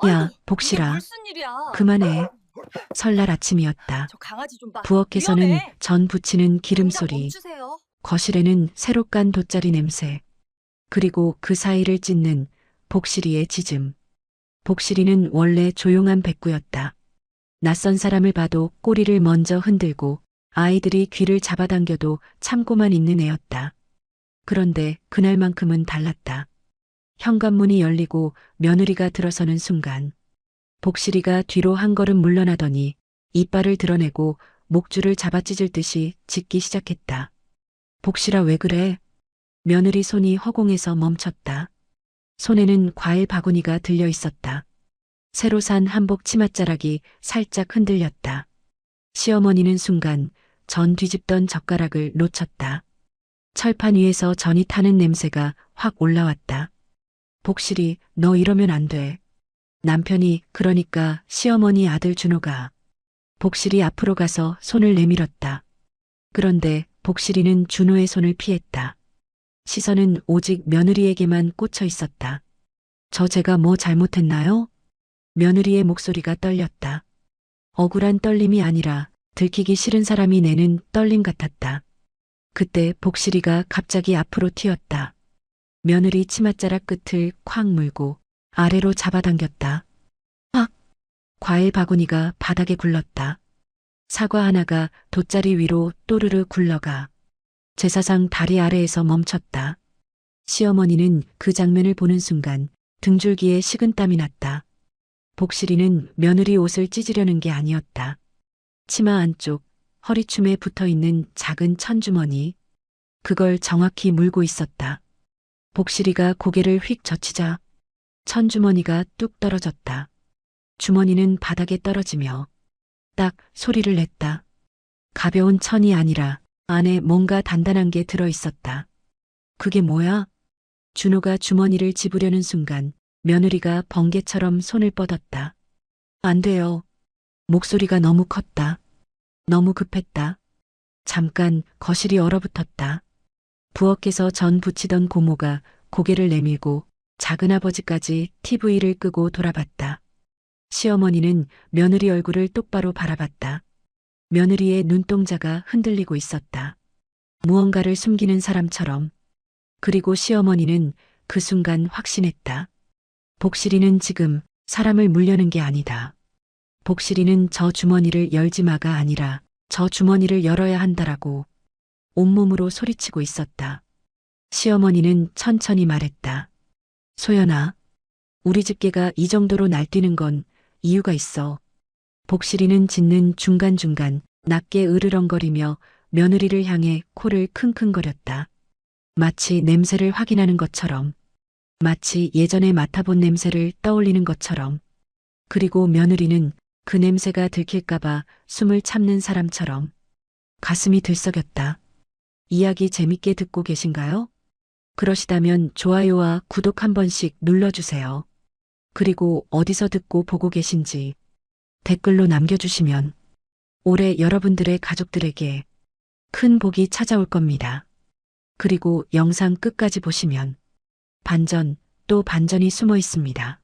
야, 아이고, 이게 복실아, 무슨 일이야? 그만해. 설날 아침이었다. 저 강아지 좀 봐. 부엌에서는 위험해. 전 부치는 기름 당장 소리, 멈추세요. 거실에는 새로 깐 돗자리 냄새, 그리고 그 사이를 찢는 복실이의 짖음. 복실이는 원래 조용한 백구였다. 낯선 사람을 봐도 꼬리를 먼저 흔들고 아이들이 귀를 잡아당겨도 참고만 있는 애였다. 그런데 그날만큼은 달랐다. 현관문이 열리고 며느리가 들어서는 순간 복실이가 뒤로 한 걸음 물러나더니 이빨을 드러내고 목줄을 잡아 찢을 듯이 짖기 시작했다. 복실아, 왜 그래? 며느리 손이 허공에서 멈췄다. 손에는 과일 바구니가 들려 있었다. 새로 산 한복 치맛자락이 살짝 흔들렸다. 시어머니는 순간 전 뒤집던 젓가락을 놓쳤다. 철판 위에서 전이 타는 냄새가 확 올라왔다. 복실이, 너 이러면 안 돼. 남편이, 그러니까 시어머니 아들 준호가. 복실이 앞으로 가서 손을 내밀었다. 그런데 복실이는 준호의 손을 피했다. 시선은 오직 며느리에게만 꽂혀 있었다. 제가 뭐 잘못했나요? 며느리의 목소리가 떨렸다. 억울한 떨림이 아니라 들키기 싫은 사람이 내는 떨림 같았다. 그때 복실이가 갑자기 앞으로 튀었다. 며느리 치맛자락 끝을 콱 물고 아래로 잡아당겼다. 확! 과일 바구니가 바닥에 굴렀다. 사과 하나가 돗자리 위로 또르르 굴러가 제사상 다리 아래에서 멈췄다. 시어머니는 그 장면을 보는 순간 등줄기에 식은땀이 났다. 복실이는 며느리 옷을 찢으려는 게 아니었다. 치마 안쪽 허리춤에 붙어있는 작은 천주머니, 그걸 정확히 물고 있었다. 복실이가 고개를 휙 젖히자 천주머니가 뚝 떨어졌다. 주머니는 바닥에 떨어지며 딱 소리를 냈다. 가벼운 천이 아니라 안에 뭔가 단단한 게 들어 있었다. 그게 뭐야? 준호가 주머니를 집으려는 순간 며느리가 번개처럼 손을 뻗었다. 안 돼요. 목소리가 너무 컸다. 너무 급했다. 잠깐 거실이 얼어붙었다. 부엌에서 전 부치던 고모가 고개를 내밀고 작은아버지까지 TV를 끄고 돌아봤다. 시어머니는 며느리 얼굴을 똑바로 바라봤다. 며느리의 눈동자가 흔들리고 있었다. 무언가를 숨기는 사람처럼. 그리고 시어머니는 그 순간 확신했다. 복실이는 지금 사람을 물려는 게 아니다. 복실이는 저 주머니를 열지 마가 아니라 저 주머니를 열어야 한다라고 온몸으로 소리치고 있었다. 시어머니는 천천히 말했다. 소연아, 우리 집 개가 이 정도로 날뛰는 건 이유가 있어. 복실이는 짖는 중간중간 낮게 으르렁거리며 며느리를 향해 코를 킁킁거렸다. 마치 냄새를 확인하는 것처럼, 마치 예전에 맡아본 냄새를 떠올리는 것처럼, 그리고 며느리는 그 냄새가 들킬까봐 숨을 참는 사람처럼 가슴이 들썩였다. 이야기 재밌게 듣고 계신가요? 그러시다면 좋아요와 구독 한 번씩 눌러주세요. 그리고 어디서 듣고 보고 계신지 댓글로 남겨주시면 올해 여러분들의 가족들에게 큰 복이 찾아올 겁니다. 그리고 영상 끝까지 보시면 반전 또 반전이 숨어 있습니다.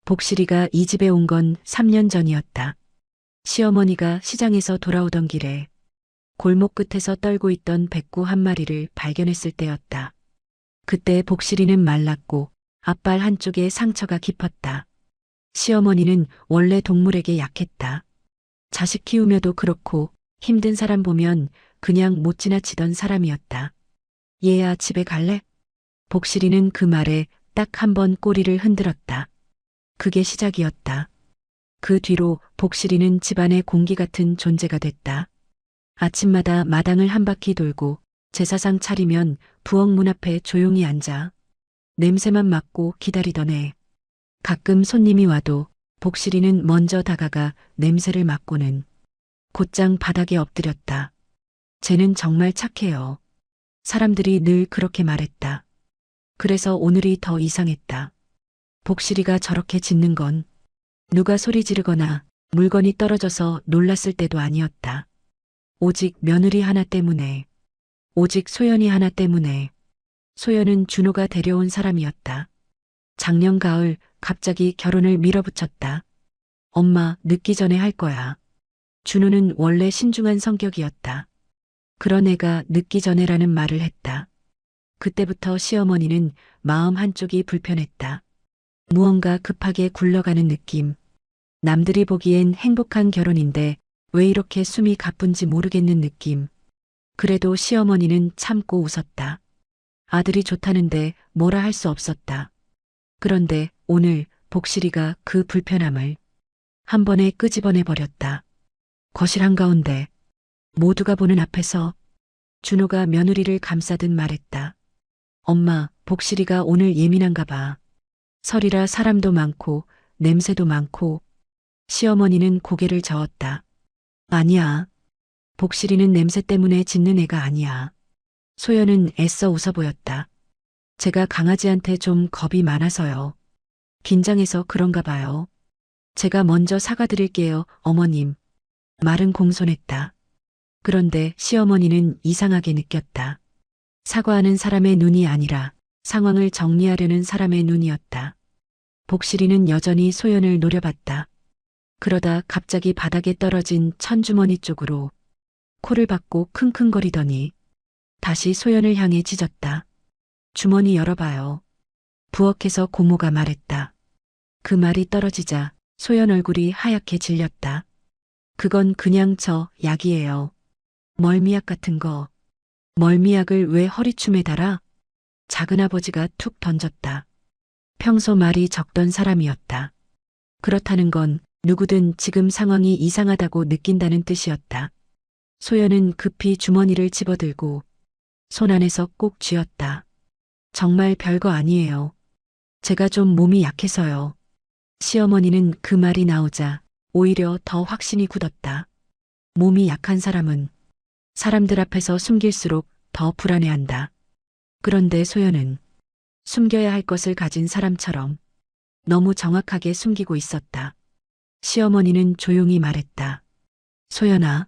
복실이가 이 집에 온 건 3년 전이었다. 시어머니가 시장에서 돌아오던 길에 골목 끝에서 떨고 있던 백구 한 마리를 발견했을 때였다. 그때 복실이는 말랐고 앞발 한쪽에 상처가 깊었다. 시어머니는 원래 동물에게 약했다. 자식 키우며도 그렇고 힘든 사람 보면 그냥 못 지나치던 사람이었다. 얘야, 집에 갈래? 복실이는 그 말에 딱 한 번 꼬리를 흔들었다. 그게 시작이었다. 그 뒤로 복실이는 집안의 공기 같은 존재가 됐다. 아침마다 마당을 한 바퀴 돌고 제사상 차리면 부엌 문 앞에 조용히 앉아 냄새만 맡고 기다리던 애. 가끔 손님이 와도 복실이는 먼저 다가가 냄새를 맡고는 곧장 바닥에 엎드렸다. 쟤는 정말 착해요. 사람들이 늘 그렇게 말했다. 그래서 오늘이 더 이상했다. 복실이가 저렇게 짖는 건 누가 소리 지르거나 물건이 떨어져서 놀랐을 때도 아니었다. 오직 며느리 하나 때문에, 오직 소연이 하나 때문에. 소연은 준호가 데려온 사람이었다. 작년 가을 갑자기 결혼을 밀어붙였다. 엄마, 늦기 전에 할 거야. 준호는 원래 신중한 성격이었다. 그런 애가 늦기 전에라는 말을 했다. 그때부터 시어머니는 마음 한쪽이 불편했다. 무언가 급하게 굴러가는 느낌. 남들이 보기엔 행복한 결혼인데 왜 이렇게 숨이 가쁜지 모르겠는 느낌. 그래도 시어머니는 참고 웃었다. 아들이 좋다는데 뭐라 할 수 없었다. 그런데 오늘 복실이가 그 불편함을 한 번에 끄집어내 버렸다. 거실 한가운데 모두가 보는 앞에서 준호가 며느리를 감싸듯 말했다. 엄마, 복실이가 오늘 예민한가 봐. 설이라 사람도 많고 냄새도 많고. 시어머니는 고개를 저었다. 아니야. 복실이는 냄새 때문에 짖는 애가 아니야. 소연은 애써 웃어 보였다. 제가 강아지한테 좀 겁이 많아서요. 긴장해서 그런가 봐요. 제가 먼저 사과드릴게요, 어머님. 말은 공손했다. 그런데 시어머니는 이상하게 느꼈다. 사과하는 사람의 눈이 아니라 상황을 정리하려는 사람의 눈이었다. 복실이는 여전히 소연을 노려봤다. 그러다 갑자기 바닥에 떨어진 천주머니 쪽으로 코를 박고 킁킁거리더니 다시 소연을 향해 짖었다. 주머니 열어봐요. 부엌에서 고모가 말했다. 그 말이 떨어지자 소연 얼굴이 하얗게 질렸다. 그건 그냥 저 약이에요. 멀미약 같은 거. 멀미약을 왜 허리춤에 달아? 작은아버지가 툭 던졌다. 평소 말이 적던 사람이었다. 그렇다는 건 누구든 지금 상황이 이상하다고 느낀다는 뜻이었다. 소연은 급히 주머니를 집어들고 손 안에서 꼭 쥐었다. 정말 별거 아니에요. 제가 좀 몸이 약해서요. 시어머니는 그 말이 나오자 오히려 더 확신이 굳었다. 몸이 약한 사람은 사람들 앞에서 숨길수록 더 불안해한다. 그런데 소연은 숨겨야 할 것을 가진 사람처럼 너무 정확하게 숨기고 있었다. 시어머니는 조용히 말했다. 소연아,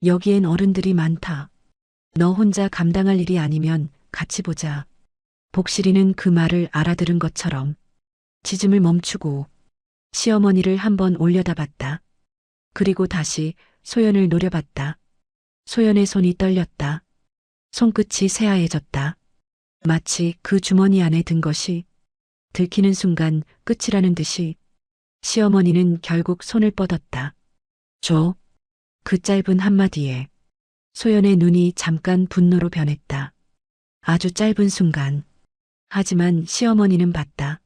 여기엔 어른들이 많다. 너 혼자 감당할 일이 아니면 같이 보자. 복실이는 그 말을 알아들은 것처럼 짖음을 멈추고 시어머니를 한번 올려다봤다. 그리고 다시 소연을 노려봤다. 소연의 손이 떨렸다. 손끝이 새하얘졌다. 마치 그 주머니 안에 든 것이 들키는 순간 끝이라는 듯이 시어머니는 결국 손을 뻗었다. 줘. 그 짧은 한마디에 소연의 눈이 잠깐 분노로 변했다. 아주 짧은 순간. 하지만 시어머니는 봤다.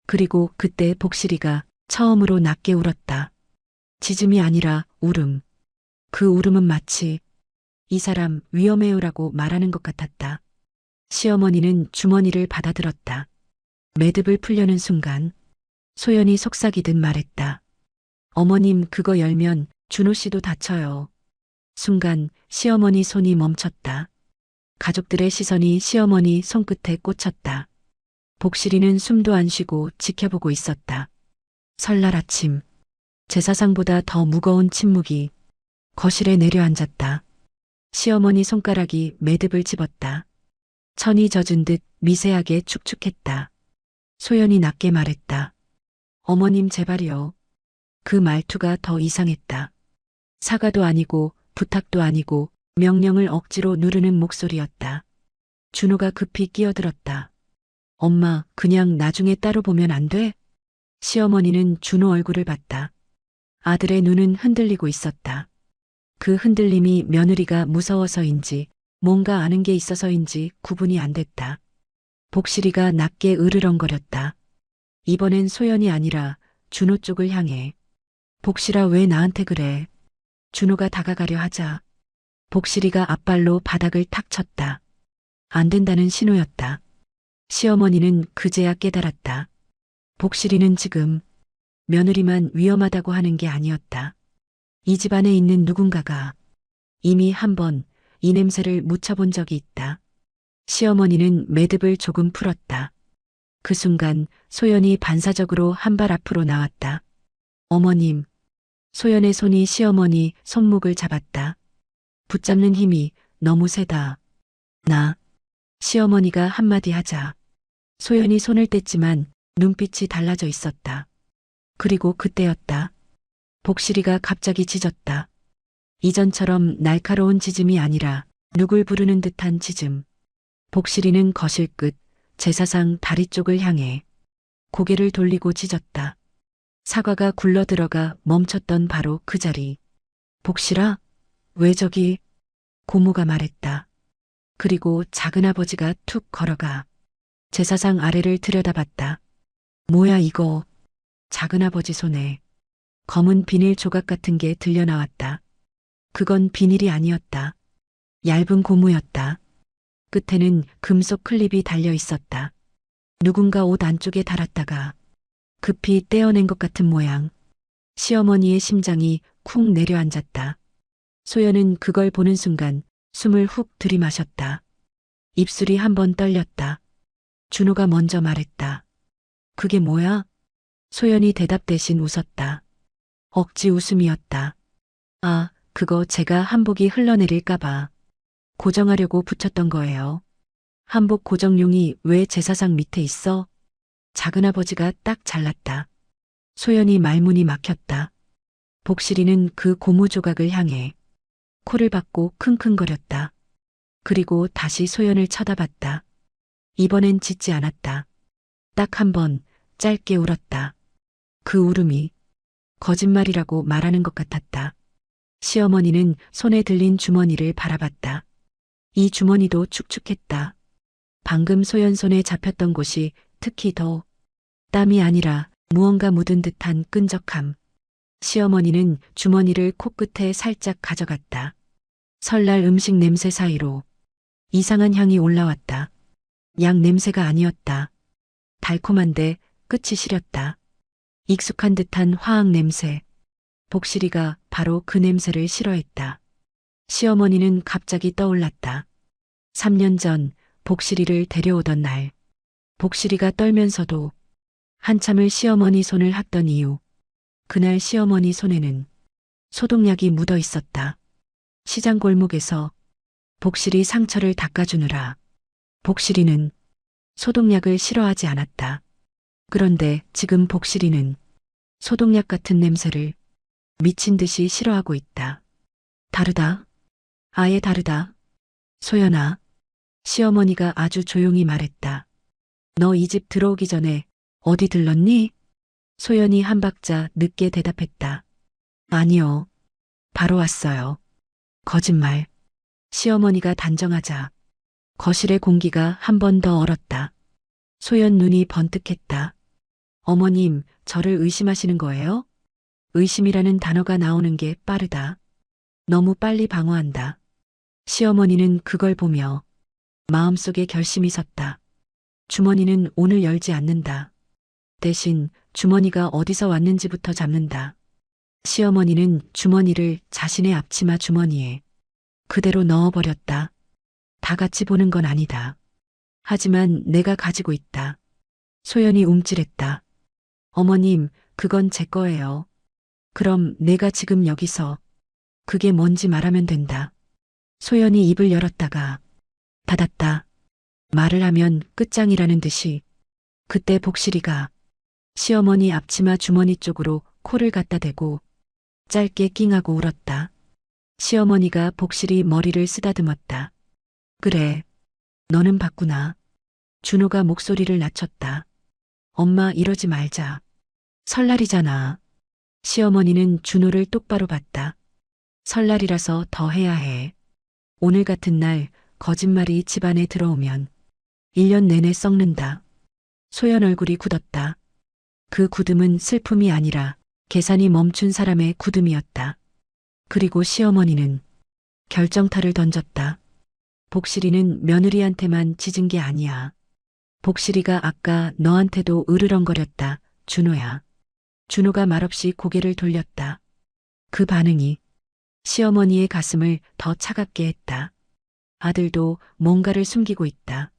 그리고 그때 복실이가 처음으로 낮게 울었다. 짖음이 아니라 울음. 그 울음은 마치 이 사람 위험해요라고 말하는 것 같았다. 시어머니는 주머니를 받아들었다. 매듭을 풀려는 순간 소연이 속삭이듯 말했다. 어머님 그거 열면 준호 씨도 다쳐요. 순간 시어머니 손이 멈췄다. 가족들의 시선이 시어머니 손끝에 꽂혔다. 복실이는 숨도 안 쉬고 지켜보고 있었다. 설날 아침 제사상보다 더 무거운 침묵이 거실에 내려앉았다. 시어머니 손가락이 매듭을 집었다. 천이 젖은 듯 미세하게 축축했다. 소연이 낮게 말했다. 어머님 제발이요. 그 말투가 더 이상했다. 사과도 아니고 부탁도 아니고 명령을 억지로 누르는 목소리였다. 준호가 급히 끼어들었다. 엄마, 그냥 나중에 따로 보면 안 돼? 시어머니는 준호 얼굴을 봤다. 아들의 눈은 흔들리고 있었다. 그 흔들림이 며느리가 무서워서인지 뭔가 아는 게 있어서인지 구분이 안 됐다. 복실이가 낮게 으르렁거렸다. 이번엔 소연이 아니라 준호 쪽을 향해. 복실아 왜 나한테 그래? 준호가 다가가려 하자 복실이가 앞발로 바닥을 탁 쳤다. 안 된다는 신호였다. 시어머니는 그제야 깨달았다. 복실이는 지금 며느리만 위험하다고 하는 게 아니었다. 이 집안에 있는 누군가가 이미 한 번 이 냄새를 묻혀본 적이 있다. 시어머니는 매듭을 조금 풀었다. 그 순간 소연이 반사적으로 한 발 앞으로 나왔다. 어머님. 소연의 손이 시어머니 손목을 잡았다. 붙잡는 힘이 너무 세다. 나. 시어머니가 한마디 하자. 소연이 손을 뗐지만 눈빛이 달라져 있었다. 그리고 그때였다. 복실이가 갑자기 짖었다. 이전처럼 날카로운 짖음이 아니라 누굴 부르는 듯한 짖음. 복실이는 거실 끝 제사상 다리 쪽을 향해 고개를 돌리고 짖었다. 사과가 굴러들어가 멈췄던 바로 그 자리. 복실아, 왜 저기? 고모가 말했다. 그리고 작은아버지가 툭 걸어가 제사상 아래를 들여다봤다. 뭐야 이거? 작은아버지 손에 검은 비닐 조각 같은 게 들려나왔다. 그건 비닐이 아니었다. 얇은 고무였다. 끝에는 금속 클립이 달려 있었다. 누군가 옷 안쪽에 달았다가 급히 떼어낸 것 같은 모양. 시어머니의 심장이 쿵 내려앉았다. 소연은 그걸 보는 순간 숨을 훅 들이마셨다. 입술이 한번 떨렸다. 준호가 먼저 말했다. 그게 뭐야? 소연이 대답 대신 웃었다. 억지 웃음이었다. 아, 그거 제가 한복이 흘러내릴까봐 고정하려고 붙였던 거예요. 한복 고정용이 왜 제사상 밑에 있어? 작은아버지가 딱 잘랐다. 소연이 말문이 막혔다. 복실이는 그 고무 조각을 향해 코를 박고 킁킁거렸다. 그리고 다시 소연을 쳐다봤다. 이번엔 짖지 않았다. 딱 한 번 짧게 울었다. 그 울음이 거짓말이라고 말하는 것 같았다. 시어머니는 손에 들린 주머니를 바라봤다. 이 주머니도 축축했다. 방금 소연 손에 잡혔던 곳이 특히 더 땀이 아니라 무언가 묻은 듯한 끈적함. 시어머니는 주머니를 코끝에 살짝 가져갔다. 설날 음식 냄새 사이로 이상한 향이 올라왔다. 약 냄새가 아니었다. 달콤한데 끝이 시렸다. 익숙한 듯한 화학 냄새. 복실이가 바로 그 냄새를 싫어했다. 시어머니는 갑자기 떠올랐다. 3년 전 복실이를 데려오던 날. 복실이가 떨면서도 한참을 시어머니 손을 핫던 이유. 그날 시어머니 손에는 소독약이 묻어 있었다. 시장 골목에서 복실이 상처를 닦아주느라 복실이는 소독약을 싫어하지 않았다. 그런데 지금 복실이는 소독약 같은 냄새를 미친 듯이 싫어하고 있다. 다르다. 아예 다르다. 소연아. 시어머니가 아주 조용히 말했다. 너 이 집 들어오기 전에 어디 들렀니? 소연이 한 박자 늦게 대답했다. 아니요. 바로 왔어요. 거짓말. 시어머니가 단정하자 거실의 공기가 한 번 더 얼었다. 소연 눈이 번뜩했다. 어머님, 저를 의심하시는 거예요? 의심이라는 단어가 나오는 게 빠르다. 너무 빨리 방어한다. 시어머니는 그걸 보며 마음속에 결심이 섰다. 주머니는 오늘 열지 않는다. 대신 주머니가 어디서 왔는지부터 잡는다. 시어머니는 주머니를 자신의 앞치마 주머니에 그대로 넣어버렸다. 다 같이 보는 건 아니다. 하지만 내가 가지고 있다. 소연이 움찔했다. 어머님, 그건 제 거예요. 그럼 내가 지금 여기서 그게 뭔지 말하면 된다. 소연이 입을 열었다가 닫았다. 말을 하면 끝장이라는 듯이 그때 복실이가 시어머니 앞치마 주머니 쪽으로 코를 갖다 대고 짧게 낑하고 울었다. 시어머니가 복실이 머리를 쓰다듬었다. 그래, 너는 봤구나. 준호가 목소리를 낮췄다. 엄마 이러지 말자. 설날이잖아. 시어머니는 준호를 똑바로 봤다. 설날이라서 더 해야 해. 오늘 같은 날 거짓말이 집안에 들어오면 1년 내내 썩는다. 소연 얼굴이 굳었다. 그 굳음은 슬픔이 아니라 계산이 멈춘 사람의 굳음이었다. 그리고 시어머니는 결정타를 던졌다. 복실이는 며느리한테만 짖은 게 아니야. 복실이가 아까 너한테도 으르렁거렸다. 준호야. 준호가 말없이 고개를 돌렸다. 그 반응이 시어머니의 가슴을 더 차갑게 했다. 아들도 뭔가를 숨기고 있다.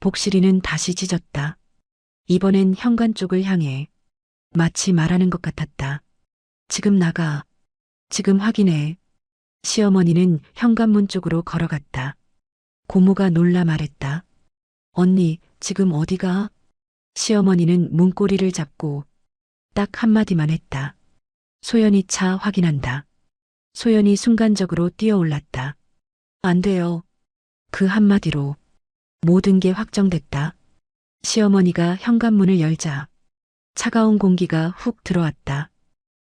복실이는 다시 짖었다. 이번엔 현관 쪽을 향해 마치 말하는 것 같았다. 지금 나가. 지금 확인해. 시어머니는 현관문 쪽으로 걸어갔다. 고모가 놀라 말했다. 언니, 지금 어디가? 시어머니는 문고리를 잡고 딱 한마디만 했다. 소연이 차 확인한다. 소연이 순간적으로 뛰어올랐다. 안 돼요. 그 한마디로 모든 게 확정됐다. 시어머니가 현관문을 열자 차가운 공기가 훅 들어왔다.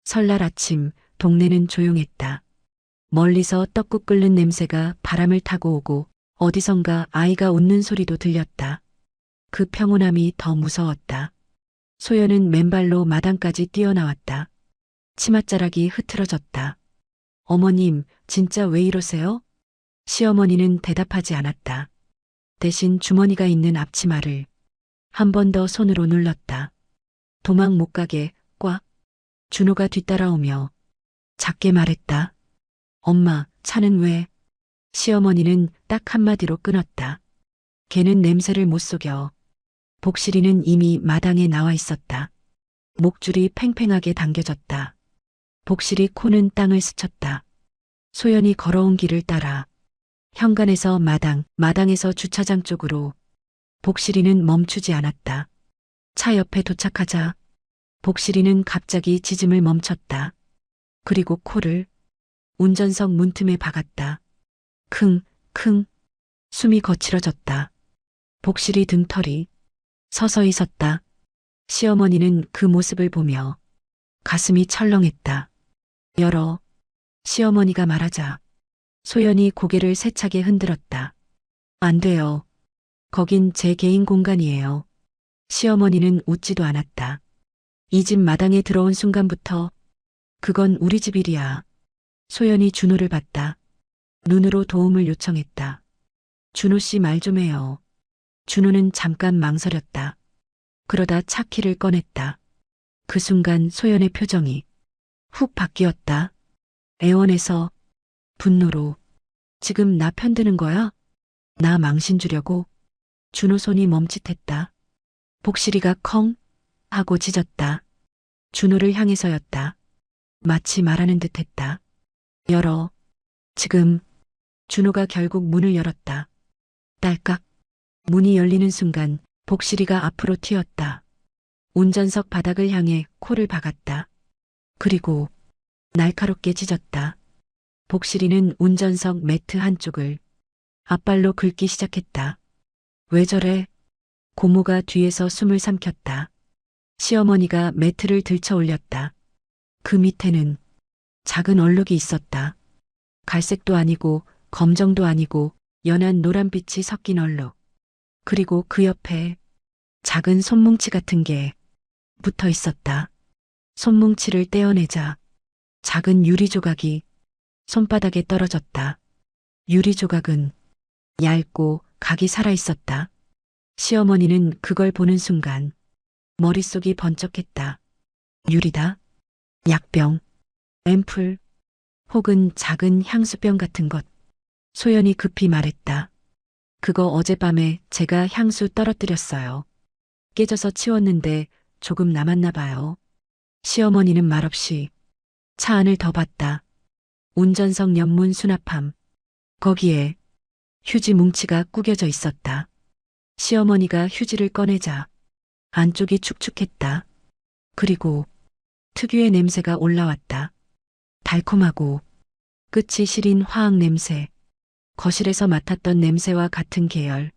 설날 아침 동네는 조용했다. 멀리서 떡국 끓는 냄새가 바람을 타고 오고 어디선가 아이가 웃는 소리도 들렸다. 그 평온함이 더 무서웠다. 소연은 맨발로 마당까지 뛰어나왔다. 치맛자락이 흐트러졌다. 어머님, 진짜 왜 이러세요? 시어머니는 대답하지 않았다. 대신 주머니가 있는 앞치마를 한 번 더 손으로 눌렀다. 도망 못 가게 꽉. 준호가 뒤따라오며 작게 말했다. 엄마, 차는 왜? 시어머니는 딱 한마디로 끊었다. 걔는 냄새를 못 속여. 복실이는 이미 마당에 나와 있었다. 목줄이 팽팽하게 당겨졌다. 복실이 코는 땅을 스쳤다. 소연이 걸어온 길을 따라 현관에서 마당에서 주차장 쪽으로 복실이는 멈추지 않았다. 차 옆에 도착하자 복실이는 갑자기 짖음을 멈췄다. 그리고 코를 운전석 문틈에 박았다. 킁. 숨이 거칠어졌다. 복실이 등털이 서서히 섰다. 시어머니는 그 모습을 보며 가슴이 철렁했다. 열어. 시어머니가 말하자 소연이 고개를 세차게 흔들었다. 안 돼요. 거긴 제 개인 공간이에요. 시어머니는 웃지도 않았다. 이 집 마당에 들어온 순간부터 그건 우리 집 일이야. 소연이 준호를 봤다. 눈으로 도움을 요청했다. 준호 씨 말 좀 해요. 준호는 잠깐 망설였다. 그러다 차 키를 꺼냈다. 그 순간 소연의 표정이 훅 바뀌었다. 애원해서 분노로 지금 나 편드는 거야? 나 망신 주려고? 준호 손이 멈칫했다. 복실이가 컹 하고 짖었다. 준호를 향해서였다. 마치 말하는 듯했다. 열어. 지금. 준호가 결국 문을 열었다. 딸깍. 문이 열리는 순간 복실이가 앞으로 튀었다. 운전석 바닥을 향해 코를 박았다. 그리고 날카롭게 짖었다. 복실이는 운전석 매트 한쪽을 앞발로 긁기 시작했다. 왜 저래? 고모가 뒤에서 숨을 삼켰다. 시어머니가 매트를 들쳐 올렸다. 그 밑에는 작은 얼룩이 있었다. 갈색도 아니고 검정도 아니고 연한 노란빛이 섞인 얼룩. 그리고 그 옆에 작은 손뭉치 같은 게 붙어 있었다. 손뭉치를 떼어내자 작은 유리 조각이 손바닥에 떨어졌다. 유리 조각은 얇고 각이 살아있었다. 시어머니는 그걸 보는 순간 머릿속이 번쩍했다. 유리다. 약병, 앰플, 혹은 작은 향수병 같은 것. 소연이 급히 말했다. 그거 어젯밤에 제가 향수 떨어뜨렸어요. 깨져서 치웠는데 조금 남았나 봐요. 시어머니는 말없이 차 안을 더 봤다. 운전석 옆문 수납함. 거기에 휴지 뭉치가 구겨져 있었다. 시어머니가 휴지를 꺼내자 안쪽이 축축했다. 그리고 특유의 냄새가 올라왔다. 달콤하고 끝이 시린 화학 냄새. 거실에서 맡았던 냄새와 같은 계열.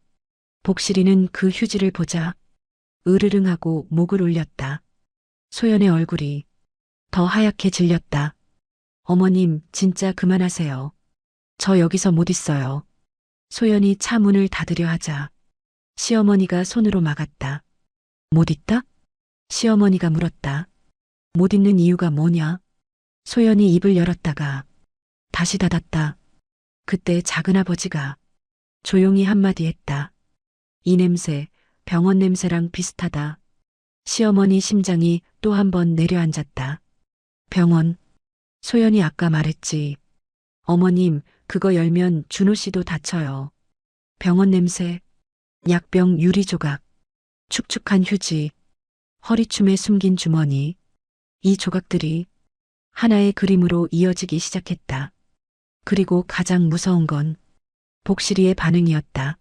복실이는 그 휴지를 보자 으르릉하고 목을 울렸다. 소연의 얼굴이 더 하얗게 질렸다. 어머님, 진짜 그만하세요. 저 여기서 못 있어요. 소연이 차 문을 닫으려 하자 시어머니가 손으로 막았다. 못 있다? 시어머니가 물었다. 못 있는 이유가 뭐냐? 소연이 입을 열었다가 다시 닫았다. 그때 작은아버지가 조용히 한마디 했다. 이 냄새, 병원 냄새랑 비슷하다. 시어머니 심장이 또 한 번 내려앉았다. 병원. 소연이 아까 말했지. 어머님, 그거 열면 준호 씨도 다쳐요. 병원 냄새, 약병 유리 조각, 축축한 휴지, 허리춤에 숨긴 주머니. 이 조각들이 하나의 그림으로 이어지기 시작했다. 그리고 가장 무서운 건 복실이의 반응이었다.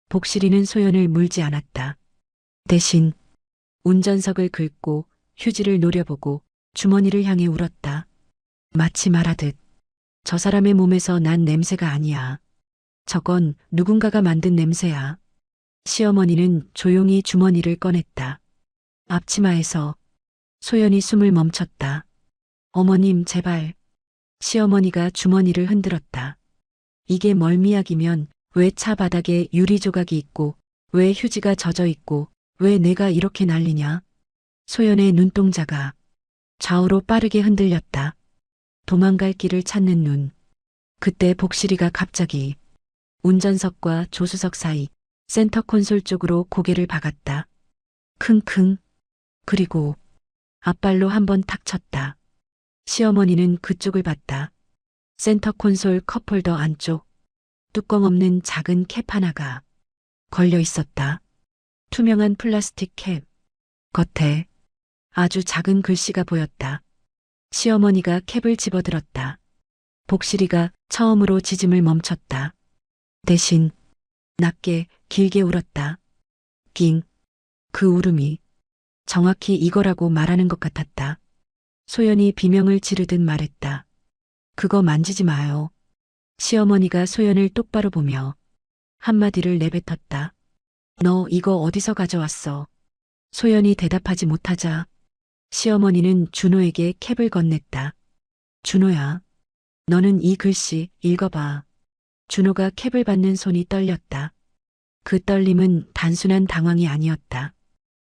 복실이는 소연을 물지 않았다. 대신 운전석을 긁고 휴지를 노려보고 주머니를 향해 울었다. 마치 말하듯 저 사람의 몸에서 난 냄새가 아니야. 저건 누군가가 만든 냄새야. 시어머니는 조용히 주머니를 꺼냈다. 앞치마에서 소연이 숨을 멈췄다. 어머님, 제발. 시어머니가 주머니를 흔들었다. 이게 멀미약이면 왜 차 바닥에 유리 조각이 있고, 왜 휴지가 젖어 있고, 왜 내가 이렇게 난리냐? 소연의 눈동자가 좌우로 빠르게 흔들렸다. 도망갈 길을 찾는 눈. 그때 복실이가 갑자기 운전석과 조수석 사이 센터 콘솔 쪽으로 고개를 박았다. 킁킁. 그리고 앞발로 한번 탁 쳤다. 시어머니는 그쪽을 봤다. 센터 콘솔 컵홀더 안쪽 뚜껑 없는 작은 캡 하나가 걸려 있었다. 투명한 플라스틱 캡. 겉에 아주 작은 글씨가 보였다. 시어머니가 캡을 집어들었다. 복실이가 처음으로 짖음을 멈췄다. 대신 낮게 길게 울었다. 낑. 그 울음이 정확히 이거라고 말하는 것 같았다. 소연이 비명을 지르듯 말했다. 그거 만지지 마요. 시어머니가 소연을 똑바로 보며 한마디를 내뱉었다. 너 이거 어디서 가져왔어? 소연이 대답하지 못하자 시어머니는 준호에게 캡을 건넸다. 준호야, 너는 이 글씨 읽어봐. 준호가 캡을 받는 손이 떨렸다. 그 떨림은 단순한 당황이 아니었다.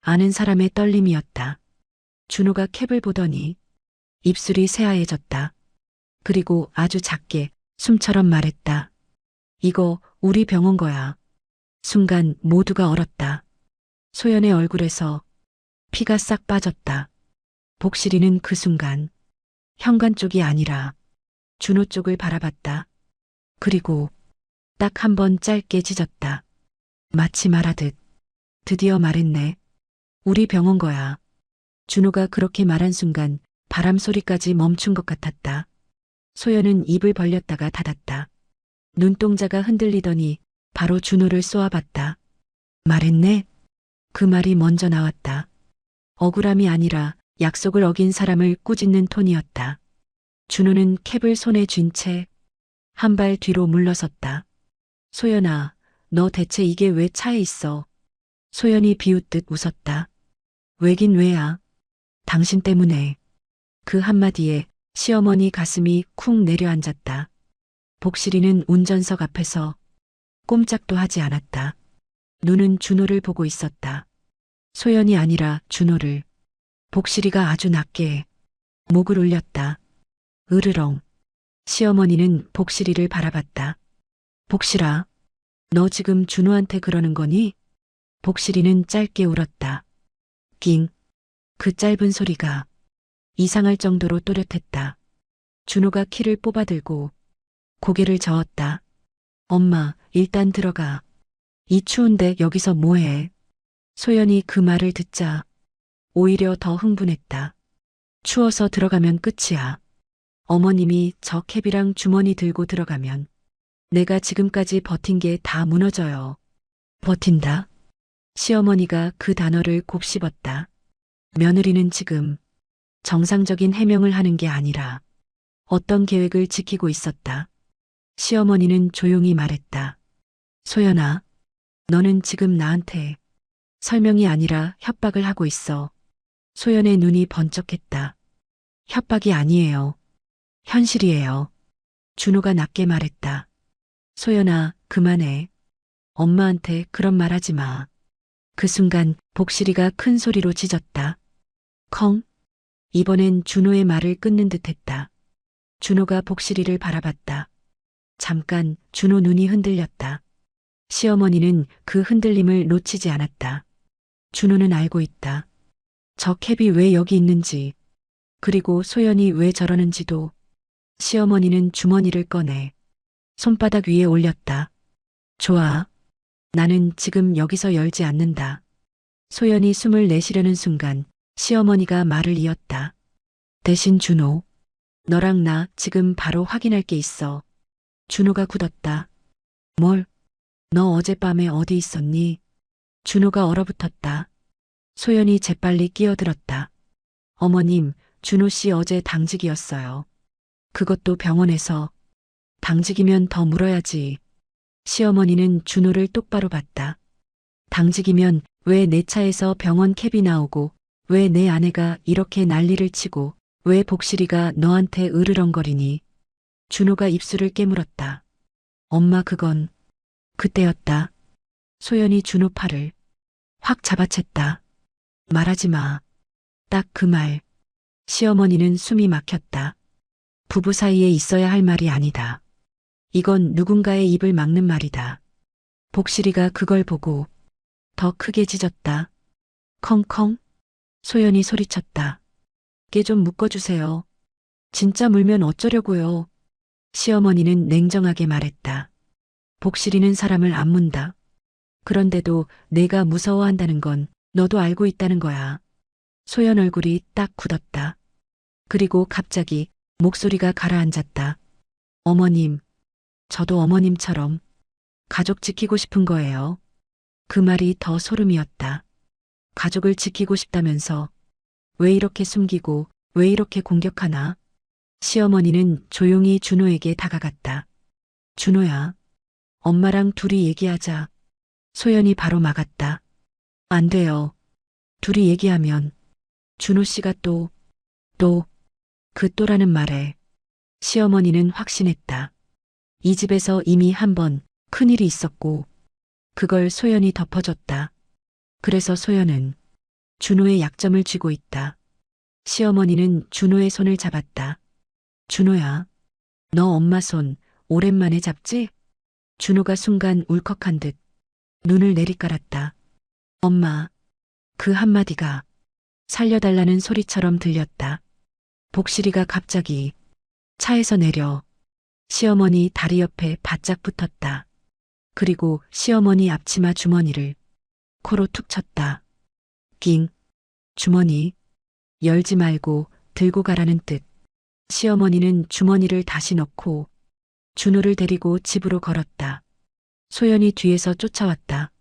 아는 사람의 떨림이었다. 준호가 캡을 보더니 입술이 새하얘졌다. 그리고 아주 작게 숨처럼 말했다. 이거 우리 병원 거야. 순간 모두가 얼었다. 소연의 얼굴에서 피가 싹 빠졌다. 복실이는 그 순간 현관 쪽이 아니라 준호 쪽을 바라봤다. 그리고 딱 한 번 짧게 짖었다. 마치 말하듯 드디어 말했네. 우리 병원 거야. 준호가 그렇게 말한 순간 바람 소리까지 멈춘 것 같았다. 소연은 입을 벌렸다가 닫았다. 눈동자가 흔들리더니 바로 준호를 쏘아봤다. 말했네? 그 말이 먼저 나왔다. 억울함이 아니라 약속을 어긴 사람을 꾸짖는 톤이었다. 준호는 캡을 손에 쥔 채 한 발 뒤로 물러섰다. 소연아, 너 대체 이게 왜 차에 있어? 소연이 비웃듯 웃었다. 왜긴 왜야? 당신 때문에. 그 한마디에 시어머니 가슴이 쿵 내려앉았다. 복실이는 운전석 앞에서 꼼짝도 하지 않았다. 눈은 준호를 보고 있었다. 소연이 아니라 준호를. 복실이가 아주 낮게 목을 울렸다. 으르렁. 시어머니는 복실이를 바라봤다. 복실아, 너 지금 준호한테 그러는 거니? 복실이는 짧게 울었다. 낑. 그 짧은 소리가 이상할 정도로 또렷했다. 준호가 키를 뽑아들고 고개를 저었다. 엄마, 일단 들어가. 이 추운데 여기서 뭐해? 소연이 그 말을 듣자 오히려 더 흥분했다. 추워서 들어가면 끝이야. 어머님이 저 캡이랑 주머니 들고 들어가면 내가 지금까지 버틴 게 다 무너져요. 버틴다? 시어머니가 그 단어를 곱씹었다. 며느리는 지금 정상적인 해명을 하는 게 아니라 어떤 계획을 지키고 있었다. 시어머니는 조용히 말했다. 소연아, 너는 지금 나한테 설명이 아니라 협박을 하고 있어. 소연의 눈이 번쩍했다. 협박이 아니에요. 현실이에요. 준호가 낮게 말했다. 소연아, 그만해. 엄마한테 그런 말 하지 마. 그 순간 복실이가 큰 소리로 짖었다. 컹. 이번엔 준호의 말을 끊는 듯했다. 준호가 복실이를 바라봤다. 잠깐 준호 눈이 흔들렸다. 시어머니는 그 흔들림을 놓치지 않았다. 준호는 알고 있다. 저 캡이 왜 여기 있는지, 그리고 소연이 왜 저러는지도. 시어머니는 주머니를 꺼내 손바닥 위에 올렸다. 좋아. 나는 지금 여기서 열지 않는다. 소연이 숨을 내쉬려는 순간 시어머니가 말을 이었다. 대신 준호, 너랑 나 지금 바로 확인할 게 있어. 준호가 굳었다. 뭘? 너 어젯밤에 어디 있었니? 준호가 얼어붙었다. 소연이 재빨리 끼어들었다. 어머님, 준호 씨 어제 당직이었어요. 그것도 병원에서. 당직이면 더 물어야지. 시어머니는 준호를 똑바로 봤다. 당직이면 왜 내 차에서 병원 캡이 나오고, 왜 내 아내가 이렇게 난리를 치고, 왜 복실이가 너한테 으르렁거리니? 준호가 입술을 깨물었다. 엄마 그건 그때였다. 소연이 준호 팔을 확 잡아챘다. 말하지 마. 딱 그 말. 시어머니는 숨이 막혔다. 부부 사이에 있어야 할 말이 아니다. 이건 누군가의 입을 막는 말이다. 복실이가 그걸 보고 더 크게 짖었다. 컹컹. 소연이 소리쳤다. 깨 좀 묶어주세요. 진짜 물면 어쩌려고요. 시어머니는 냉정하게 말했다. 복실이는 사람을 안 문다. 그런데도 내가 무서워한다는 건 너도 알고 있다는 거야. 소연 얼굴이 딱 굳었다. 그리고 갑자기 목소리가 가라앉았다. 어머님, 저도 어머님처럼 가족 지키고 싶은 거예요. 그 말이 더 소름이었다. 가족을 지키고 싶다면서 왜 이렇게 숨기고 왜 이렇게 공격하나? 시어머니는 조용히 준호에게 다가갔다. 준호야, 엄마랑 둘이 얘기하자. 소연이 바로 막았다. 안 돼요. 둘이 얘기하면 준호 씨가 또 그 또라는 말에 시어머니는 확신했다. 이 집에서 이미 한 번 큰일이 있었고 그걸 소연이 덮어줬다. 그래서 소연은 준호의 약점을 쥐고 있다. 시어머니는 준호의 손을 잡았다. 준호야, 너 엄마 손 오랜만에 잡지? 준호가 순간 울컥한 듯 눈을 내리깔았다. 엄마, 그 한마디가 살려달라는 소리처럼 들렸다. 복실이가 갑자기 차에서 내려 시어머니 다리 옆에 바짝 붙었다. 그리고 시어머니 앞치마 주머니를 코로 툭 쳤다. 낑. 주머니. 열지 말고 들고 가라는 뜻. 시어머니는 주머니를 다시 넣고 준호를 데리고 집으로 걸었다. 소연이 뒤에서 쫓아왔다.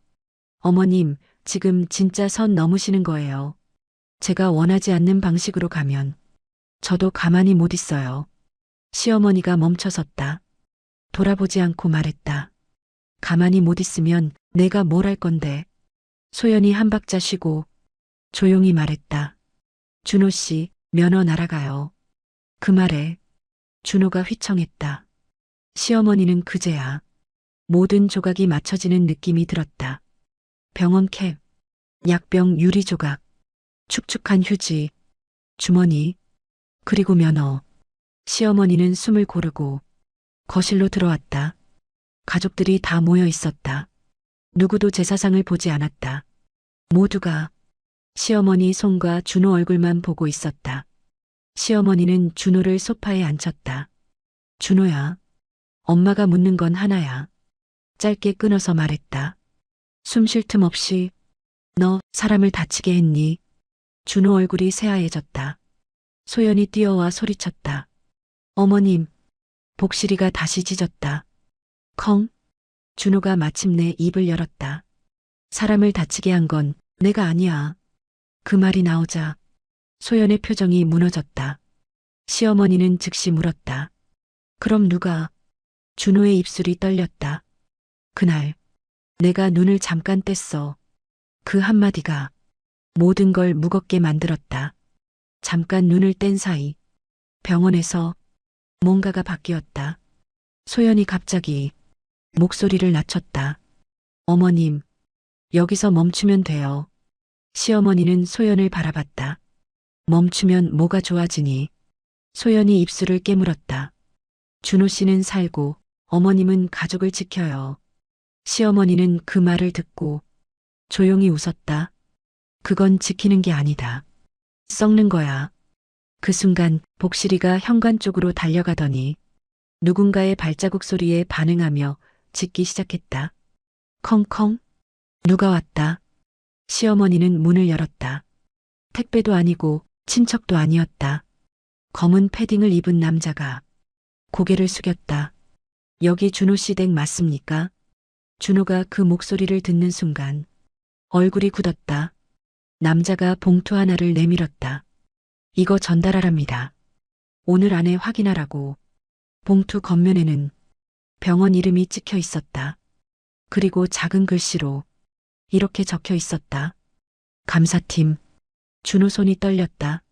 어머님, 지금 진짜 선 넘으시는 거예요. 제가 원하지 않는 방식으로 가면 저도 가만히 못 있어요. 시어머니가 멈춰섰다. 돌아보지 않고 말했다. 가만히 못 있으면 내가 뭘 할 건데. 소연이 한 박자 쉬고 조용히 말했다. 준호 씨, 면허 날아가요. 그 말에 준호가 휘청했다. 시어머니는 그제야 모든 조각이 맞춰지는 느낌이 들었다. 병원 캡, 약병 유리 조각, 축축한 휴지, 주머니, 그리고 면허. 시어머니는 숨을 고르고 거실로 들어왔다. 가족들이 다 모여 있었다. 누구도 제사상을 보지 않았다. 모두가 시어머니 손과 준호 얼굴만 보고 있었다. 시어머니는 준호를 소파에 앉혔다. 준호야, 엄마가 묻는 건 하나야. 짧게 끊어서 말했다. 숨 쉴 틈 없이 너 사람을 다치게 했니? 준호 얼굴이 새하얘졌다. 소연이 뛰어와 소리쳤다. 어머님, 복실이가 다시 짖었다. 컹. 준호가 마침내 입을 열었다. 사람을 다치게 한 건 내가 아니야. 그 말이 나오자 소연의 표정이 무너졌다. 시어머니는 즉시 물었다. 그럼 누가? 준호의 입술이 떨렸다. 그날 내가 눈을 잠깐 뗐어. 그 한마디가 모든 걸 무겁게 만들었다. 잠깐 눈을 뗀 사이 병원에서 뭔가가 바뀌었다. 소연이 갑자기 목소리를 낮췄다. 어머님, 여기서 멈추면 돼요. 시어머니는 소연을 바라봤다. 멈추면 뭐가 좋아지니? 소연이 입술을 깨물었다. 준호 씨는 살고 어머님은 가족을 지켜요. 시어머니는 그 말을 듣고 조용히 웃었다. 그건 지키는 게 아니다. 썩는 거야. 그 순간 복실이가 현관 쪽으로 달려가더니 누군가의 발자국 소리에 반응하며 짖기 시작했다. 컹컹. 누가 왔다. 시어머니는 문을 열었다. 택배도 아니고 친척도 아니었다. 검은 패딩을 입은 남자가 고개를 숙였다. 여기 준호 씨 댁 맞습니까? 준호가 그 목소리를 듣는 순간 얼굴이 굳었다. 남자가 봉투 하나를 내밀었다. 이거 전달하랍니다. 오늘 안에 확인하라고. 봉투 겉면에는 병원 이름이 찍혀 있었다. 그리고 작은 글씨로 이렇게 적혀 있었다. 감사팀. 준호 손이 떨렸다.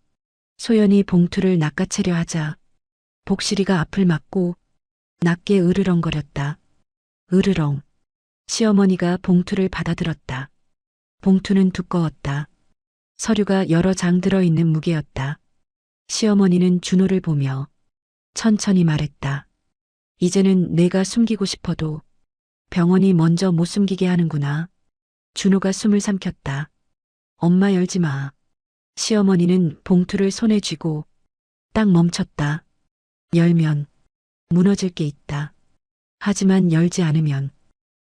소연이 봉투를 낚아채려 하자 복실이가 앞을 막고 낮게 으르렁거렸다. 으르렁. 시어머니가 봉투를 받아들었다. 봉투는 두꺼웠다. 서류가 여러 장 들어있는 무게였다. 시어머니는 준호를 보며 천천히 말했다. 이제는 내가 숨기고 싶어도 병원이 먼저 못 숨기게 하는구나. 준호가 숨을 삼켰다. 엄마 열지 마. 시어머니는 봉투를 손에 쥐고 딱 멈췄다. 열면 무너질 게 있다. 하지만 열지 않으면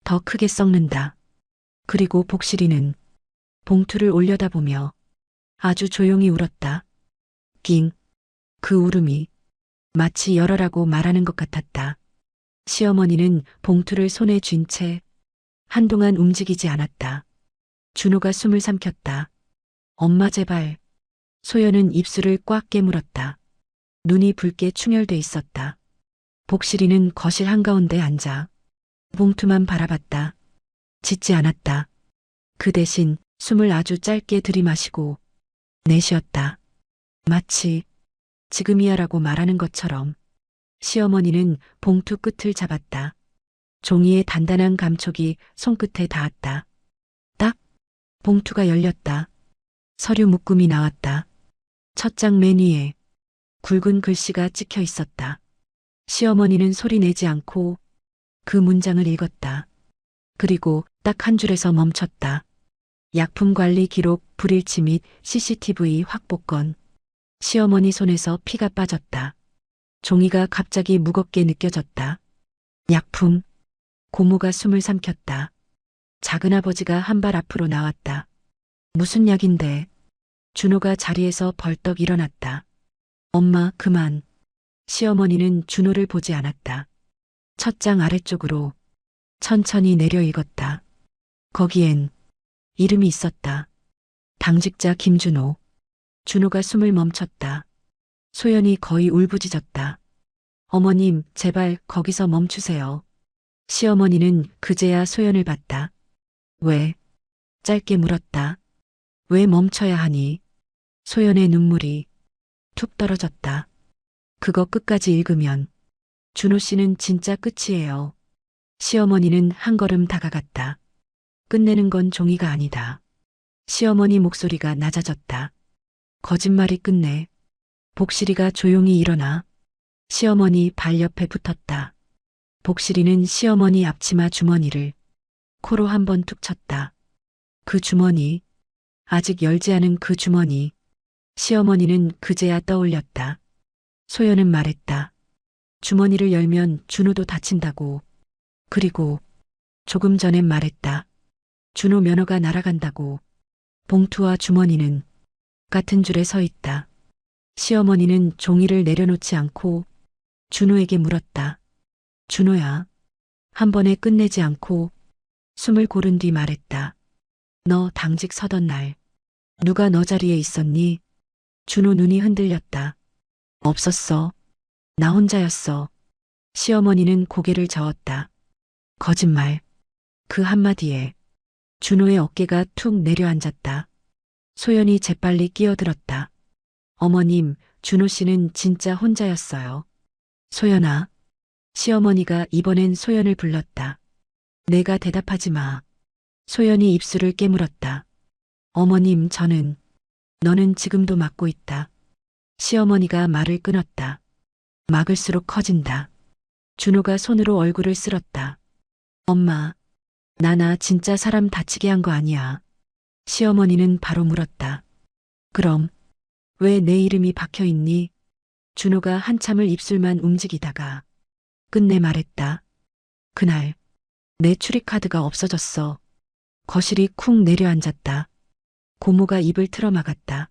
더 크게 썩는다. 그리고 복실이는 봉투를 올려다보며 아주 조용히 울었다. 낑. 그 울음이 마치 열어라고 말하는 것 같았다. 시어머니는 봉투를 손에 쥔 채 한동안 움직이지 않았다. 준호가 숨을 삼켰다. 엄마 제발. 소연은 입술을 꽉 깨물었다. 눈이 붉게 충혈돼 있었다. 복실이는 거실 한가운데 앉아 봉투만 바라봤다. 짖지 않았다. 그 대신 숨을 아주 짧게 들이마시고 내쉬었다. 마치 지금이야라고 말하는 것처럼. 시어머니는 봉투 끝을 잡았다. 종이의 단단한 감촉이 손끝에 닿았다. 딱! 봉투가 열렸다. 서류 묶음이 나왔다. 첫 장 맨 위에 굵은 글씨가 찍혀 있었다. 시어머니는 소리 내지 않고 그 문장을 읽었다. 그리고 딱 한 줄에서 멈췄다. 약품관리 기록 불일치 및 CCTV 확보건. 시어머니 손에서 피가 빠졌다. 종이가 갑자기 무겁게 느껴졌다. 약품. 고모가 숨을 삼켰다. 작은아버지가 한 발 앞으로 나왔다. 무슨 약인데? 준호가 자리에서 벌떡 일어났다. 엄마, 그만. 시어머니는 준호를 보지 않았다. 첫 장 아래쪽으로 천천히 내려 읽었다. 거기엔 이름이 있었다. 당직자 김준호. 준호가 숨을 멈췄다. 소연이 거의 울부짖었다. 어머님, 제발 거기서 멈추세요. 시어머니는 그제야 소연을 봤다. 왜? 짧게 물었다. 왜 멈춰야 하니? 소연의 눈물이 툭 떨어졌다. 그거 끝까지 읽으면 준호 씨는 진짜 끝이에요. 시어머니는 한 걸음 다가갔다. 끝내는 건 종이가 아니다. 시어머니 목소리가 낮아졌다. 거짓말이 끝내. 복실이가 조용히 일어나 시어머니 발 옆에 붙었다. 복실이는 시어머니 앞치마 주머니를 코로 한 번 툭 쳤다. 그 주머니, 아직 열지 않은 그 주머니. 시어머니는 그제야 떠올렸다. 소연은 말했다. 주머니를 열면 준호도 다친다고. 그리고 조금 전엔 말했다. 준호 면허가 날아간다고. 봉투와 주머니는 같은 줄에 서 있다. 시어머니는 종이를 내려놓지 않고 준호에게 물었다. 준호야. 한 번에 끝내지 않고 숨을 고른 뒤 말했다. 너 당직 서던 날 누가 너 자리에 있었니? 준호 눈이 흔들렸다. 없었어. 나 혼자였어. 시어머니는 고개를 저었다. 거짓말. 그 한마디에 준호의 어깨가 툭 내려앉았다. 소연이 재빨리 끼어들었다. 어머님, 준호 씨는 진짜 혼자였어요. 소연아. 시어머니가 이번엔 소연을 불렀다. 내가 대답하지 마. 소연이 입술을 깨물었다. 어머님, 너는 지금도 막고 있다. 시어머니가 말을 끊었다. 막을수록 커진다. 준호가 손으로 얼굴을 쓸었다. 엄마, 나 진짜 사람 다치게 한 거 아니야. 시어머니는 바로 물었다. 그럼 왜 내 이름이 박혀 있니? 준호가 한참을 입술만 움직이다가 끝내 말했다. 그날 내 출입카드가 없어졌어. 거실이 쿵 내려앉았다. 고모가 입을 틀어막았다.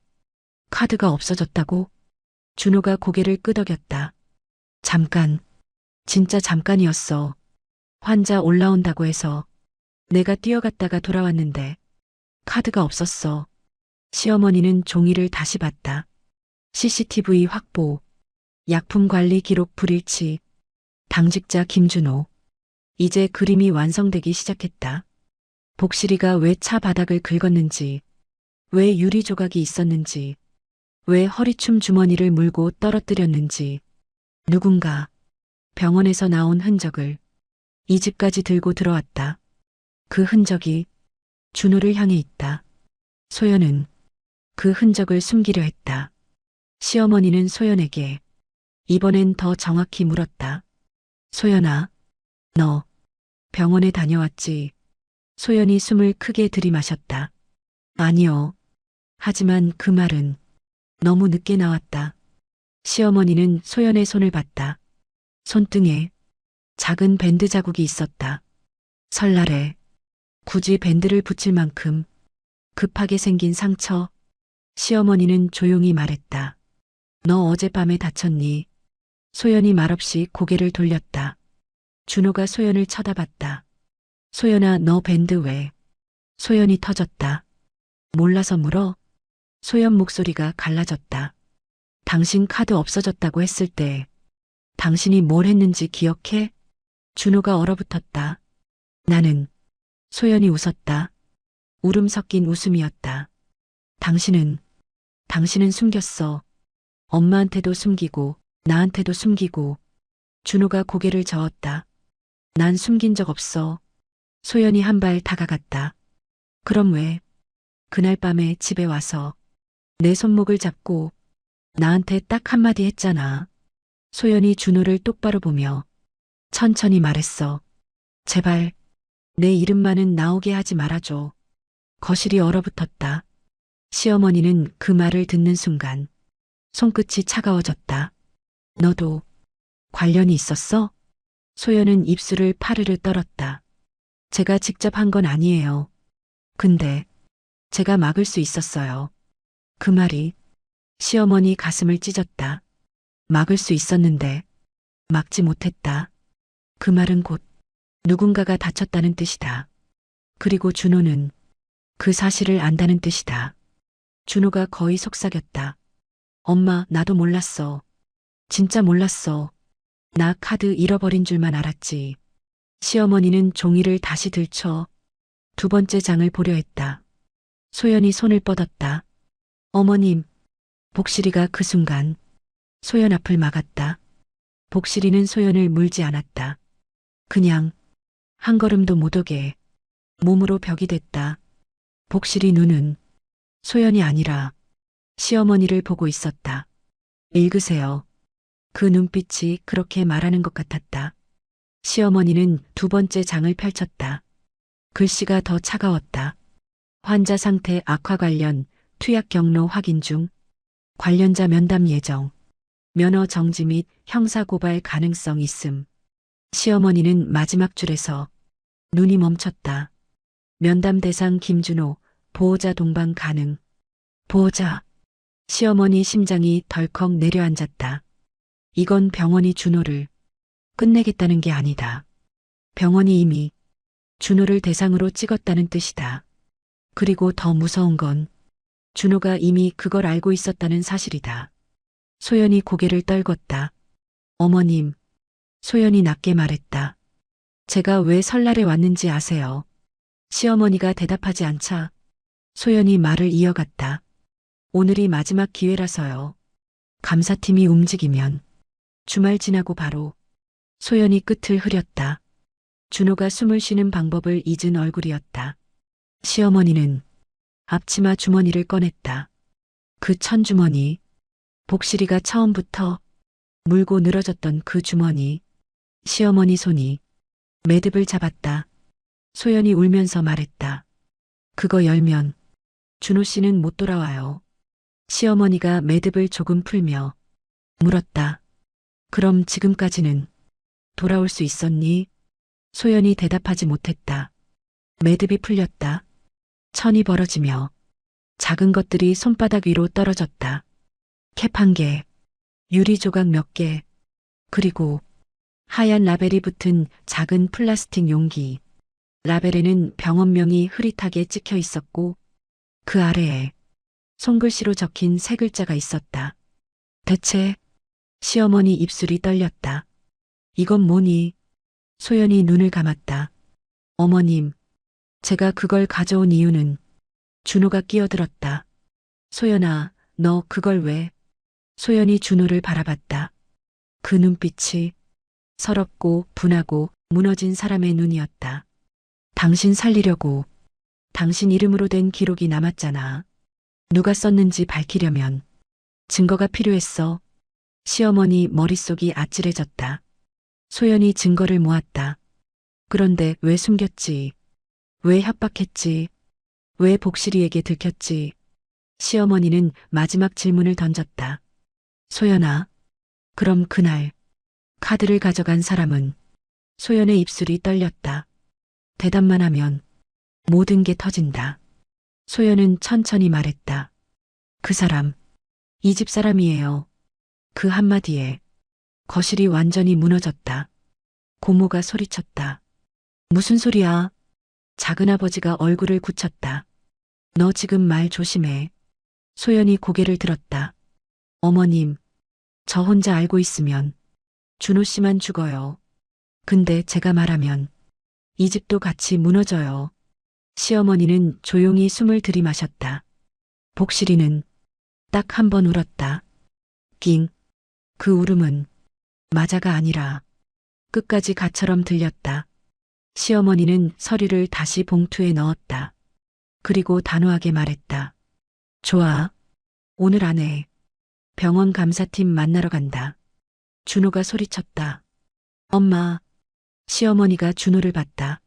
카드가 없어졌다고? 준호가 고개를 끄덕였다. 잠깐, 진짜 잠깐이었어. 환자 올라온다고 해서 내가 뛰어갔다가 돌아왔는데 카드가 없었어. 시어머니는 종이를 다시 봤다. CCTV 확보, 약품 관리 기록 불일치, 당직자 김준호. 이제 그림이 완성되기 시작했다. 복실이가 왜 차 바닥을 긁었는지, 왜 유리 조각이 있었는지, 왜 허리춤 주머니를 물고 떨어뜨렸는지, 누군가 병원에서 나온 흔적을 이 집까지 들고 들어왔다. 그 흔적이 준호를 향해 있다. 소연은 그 흔적을 숨기려 했다. 시어머니는 소연에게 이번엔 더 정확히 물었다. 소연아, 너 병원에 다녀왔지? 소연이 숨을 크게 들이마셨다. 아니요. 하지만 그 말은 너무 늦게 나왔다. 시어머니는 소연의 손을 봤다. 손등에 작은 밴드 자국이 있었다. 설날에 굳이 밴드를 붙일 만큼 급하게 생긴 상처. 시어머니는 조용히 말했다. 너 어젯밤에 다쳤니? 소연이 말없이 고개를 돌렸다. 준호가 소연을 쳐다봤다. 소연아, 너 밴드 왜? 소연이 터졌다. 몰라서 물어? 소연 목소리가 갈라졌다. 당신 카드 없어졌다고 했을 때 당신이 뭘 했는지 기억해? 준호가 얼어붙었다. 나는. 소연이 웃었다. 울음 섞인 웃음이었다. 당신은 숨겼어. 엄마한테도 숨기고 나한테도 숨기고. 준호가 고개를 저었다. 난 숨긴 적 없어. 소연이 한 발 다가갔다. 그럼 왜 그날 밤에 집에 와서 내 손목을 잡고 나한테 딱 한마디 했잖아. 소연이 준호를 똑바로 보며 천천히 말했어. 제발 내 이름만은 나오게 하지 말아줘. 거실이 얼어붙었다. 시어머니는 그 말을 듣는 순간 손끝이 차가워졌다. 너도 관련이 있었어? 소연은 입술을 파르르 떨었다. 제가 직접 한 건 아니에요. 근데 제가 막을 수 있었어요. 그 말이 시어머니 가슴을 찢었다. 막을 수 있었는데 막지 못했다. 그 말은 곧 누군가가 다쳤다는 뜻이다. 그리고 준호는 그 사실을 안다는 뜻이다. 준호가 거의 속삭였다. 엄마, 나도 몰랐어. 진짜 몰랐어. 나 카드 잃어버린 줄만 알았지. 시어머니는 종이를 다시 들쳐 두 번째 장을 보려 했다. 소연이 손을 뻗었다. 어머님. 복실이가 그 순간 소연 앞을 막았다. 복실이는 소연을 물지 않았다. 그냥 한 걸음도 못 오게 몸으로 벽이 됐다. 복실이 눈은 소연이 아니라 시어머니를 보고 있었다. 읽으세요. 그 눈빛이 그렇게 말하는 것 같았다. 시어머니는 두 번째 장을 펼쳤다. 글씨가 더 차가웠다. 환자 상태 악화 관련 투약 경로 확인 중. 관련자 면담 예정. 면허 정지 및 형사 고발 가능성 있음. 시어머니는 마지막 줄에서 눈이 멈췄다. 면담 대상 김준호, 보호자 동반 가능. 보호자. 시어머니 심장이 덜컥 내려앉았다. 이건 병원이 준호를 끝내겠다는 게 아니다. 병원이 이미 준호를 대상으로 찍었다는 뜻이다. 그리고 더 무서운 건 준호가 이미 그걸 알고 있었다는 사실이다. 소연이 고개를 떨궜다. 어머님. 소연이 낮게 말했다. 제가 왜 설날에 왔는지 아세요? 시어머니가 대답하지 않자 소연이 말을 이어갔다. 오늘이 마지막 기회라서요. 감사팀이 움직이면 주말 지나고 바로. 소연이 끝을 흐렸다. 준호가 숨을 쉬는 방법을 잊은 얼굴이었다. 시어머니는 앞치마 주머니를 꺼냈다. 그 천주머니. 복실이가 처음부터 물고 늘어졌던 그 주머니. 시어머니 손이 매듭을 잡았다. 소연이 울면서 말했다. 그거 열면 준호 씨는 못 돌아와요. 시어머니가 매듭을 조금 풀며 물었다. 그럼 지금까지는 돌아올 수 있었니? 소연이 대답하지 못했다. 매듭이 풀렸다. 천이 벌어지며 작은 것들이 손바닥 위로 떨어졌다. 캡 한 개, 유리 조각 몇 개, 그리고 하얀 라벨이 붙은 작은 플라스틱 용기. 라벨에는 병원명이 흐릿하게 찍혀 있었고 그 아래에 손글씨로 적힌 세 글자가 있었다. 대체. 시어머니 입술이 떨렸다. 이건 뭐니? 소연이 눈을 감았다. 어머님, 제가 그걸 가져온 이유는. 준호가 끼어들었다. 소연아, 너 그걸 왜? 소연이 준호를 바라봤다. 그 눈빛이 서럽고 분하고 무너진 사람의 눈이었다. 당신 살리려고. 당신 이름으로 된 기록이 남았잖아. 누가 썼는지 밝히려면 증거가 필요했어. 시어머니 머릿속이 아찔해졌다. 소연이 증거를 모았다. 그런데 왜 숨겼지? 왜 협박했지? 왜 복실이에게 들켰지? 시어머니는 마지막 질문을 던졌다. 소연아, 그럼 그날 카드를 가져간 사람은? 소연의 입술이 떨렸다. 대답만 하면 모든 게 터진다. 소연은 천천히 말했다. 그 사람, 이 집 사람이에요. 그 한마디에 거실이 완전히 무너졌다. 고모가 소리쳤다. 무슨 소리야? 작은아버지가 얼굴을 굳혔다. 너 지금 말 조심해. 소연이 고개를 들었다. 어머님, 저 혼자 알고 있으면 준호 씨만 죽어요. 근데 제가 말하면 이 집도 같이 무너져요. 시어머니는 조용히 숨을 들이마셨다. 복실이는 딱 한 번 울었다. 낑. 그 울음은 맞아가 아니라 끝까지 가처럼 들렸다. 시어머니는 서류를 다시 봉투에 넣었다. 그리고 단호하게 말했다. 좋아. 오늘 안에 병원 감사팀 만나러 간다. 준호가 소리쳤다. 엄마. 시어머니가 준호를 봤다.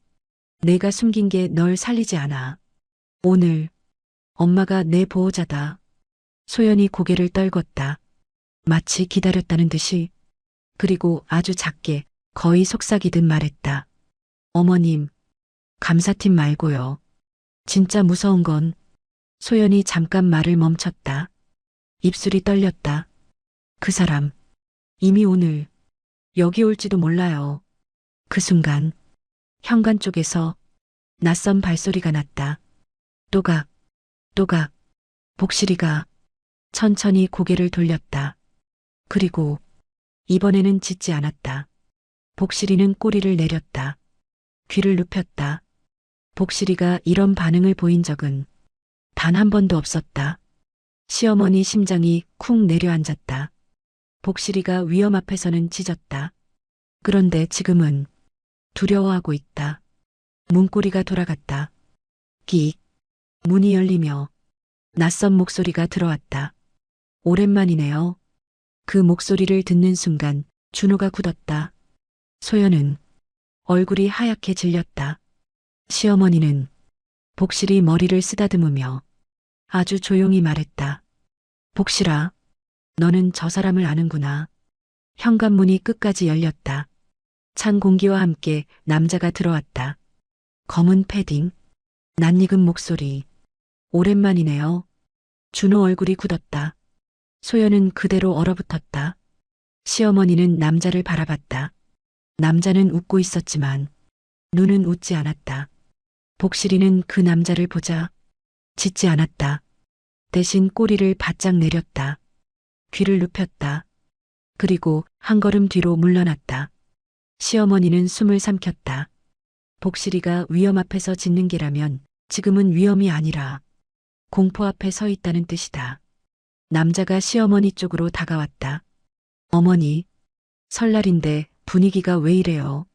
내가 숨긴 게 널 살리지 않아. 오늘 엄마가 내 보호자다. 소연이 고개를 떨궜다. 마치 기다렸다는 듯이. 그리고 아주 작게 거의 속삭이듯 말했다. 어머님, 감사팀 말고요. 진짜 무서운 건. 소연이 잠깐 말을 멈췄다. 입술이 떨렸다. 그 사람, 이미 오늘 여기 올지도 몰라요. 그 순간 현관 쪽에서 낯선 발소리가 났다. 또각, 또각. 복실이가 천천히 고개를 돌렸다. 그리고 이번에는 짖지 않았다. 복실이는 꼬리를 내렸다. 귀를 눕혔다. 복실이가 이런 반응을 보인 적은 단 한 번도 없었다. 시어머니 심장이 쿵 내려앉았다. 복실이가 위험 앞에서는 짖었다. 그런데 지금은 두려워하고 있다. 문고리가 돌아갔다. 끽. 문이 열리며 낯선 목소리가 들어왔다. 오랜만이네요. 그 목소리를 듣는 순간 준호가 굳었다. 소연은 얼굴이 하얗게 질렸다. 시어머니는 복실이 머리를 쓰다듬으며 아주 조용히 말했다. 복실아, 너는 저 사람을 아는구나. 현관문이 끝까지 열렸다. 찬 공기와 함께 남자가 들어왔다. 검은 패딩, 낯익은 목소리. 오랜만이네요. 준호 얼굴이 굳었다. 소연은 그대로 얼어붙었다. 시어머니는 남자를 바라봤다. 남자는 웃고 있었지만 눈은 웃지 않았다. 복실이는 그 남자를 보자 짖지 않았다. 대신 꼬리를 바짝 내렸다. 귀를 눕혔다. 그리고 한 걸음 뒤로 물러났다. 시어머니는 숨을 삼켰다. 복실이가 위험 앞에서 짖는 게라면 지금은 위험이 아니라 공포 앞에 서 있다는 뜻이다. 남자가 시어머니 쪽으로 다가왔다. 어머니, 설날인데 분위기가 왜 이래요?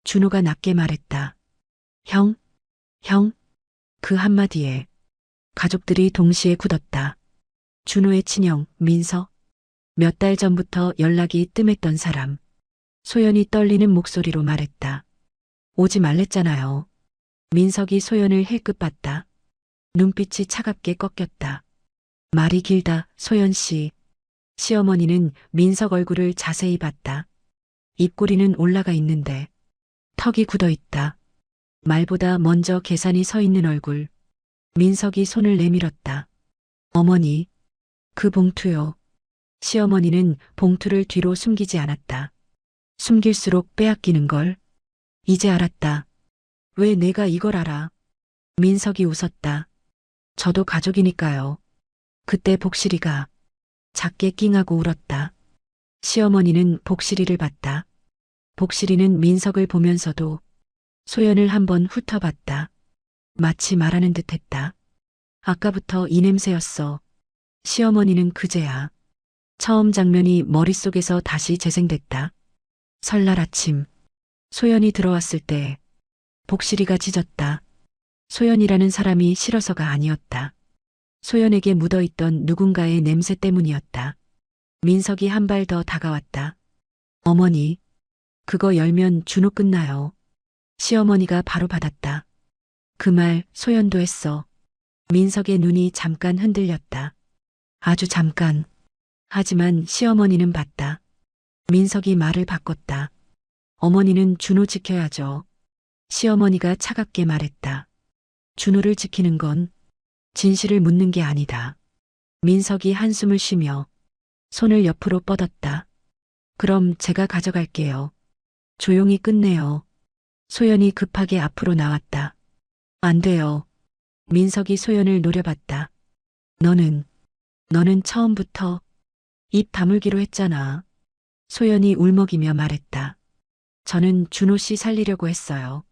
준호가 낮게 말했다. 형? 형? 그 한마디에 가족들이 동시에 굳었다. 준호의 친형, 민서. 몇 달 전부터 연락이 뜸했던 사람. 소연이 떨리는 목소리로 말했다. 오지 말랬잖아요. 민석이 소연을 힐끗 봤다. 눈빛이 차갑게 꺾였다. 말이 길다, 소연 씨. 시어머니는 민석 얼굴을 자세히 봤다. 입꼬리는 올라가 있는데 턱이 굳어 있다. 말보다 먼저 계산이 서 있는 얼굴. 민석이 손을 내밀었다. 어머니, 그 봉투요. 시어머니는 봉투를 뒤로 숨기지 않았다. 숨길수록 빼앗기는 걸. 이제 알았다. 왜 내가 이걸 알아? 민석이 웃었다. 저도 가족이니까요. 그때 복실이가 작게 낑하고 울었다. 시어머니는 복실이를 봤다. 복실이는 민석을 보면서도 소연을 한번 훑어봤다. 마치 말하는 듯했다. 아까부터 이 냄새였어. 시어머니는 그제야. 처음 장면이 머릿속에서 다시 재생됐다. 설날 아침 소연이 들어왔을 때 복실이가 짖었다. 소연이라는 사람이 싫어서가 아니었다. 소연에게 묻어있던 누군가의 냄새 때문이었다. 민석이 한 발 더 다가왔다. 어머니, 그거 열면 준호 끝나요. 시어머니가 바로 받았다. 그 말 소연도 했어. 민석의 눈이 잠깐 흔들렸다. 아주 잠깐. 하지만 시어머니는 봤다. 민석이 말을 바꿨다. 어머니는 준호 지켜야죠. 시어머니가 차갑게 말했다. 준호를 지키는 건 진실을 묻는 게 아니다. 민석이 한숨을 쉬며 손을 옆으로 뻗었다. 그럼 제가 가져갈게요. 조용히 끝내요. 소연이 급하게 앞으로 나왔다. 안 돼요. 민석이 소연을 노려봤다. 너는 처음부터 입 다물기로 했잖아. 소연이 울먹이며 말했다. 저는 준호 씨 살리려고 했어요.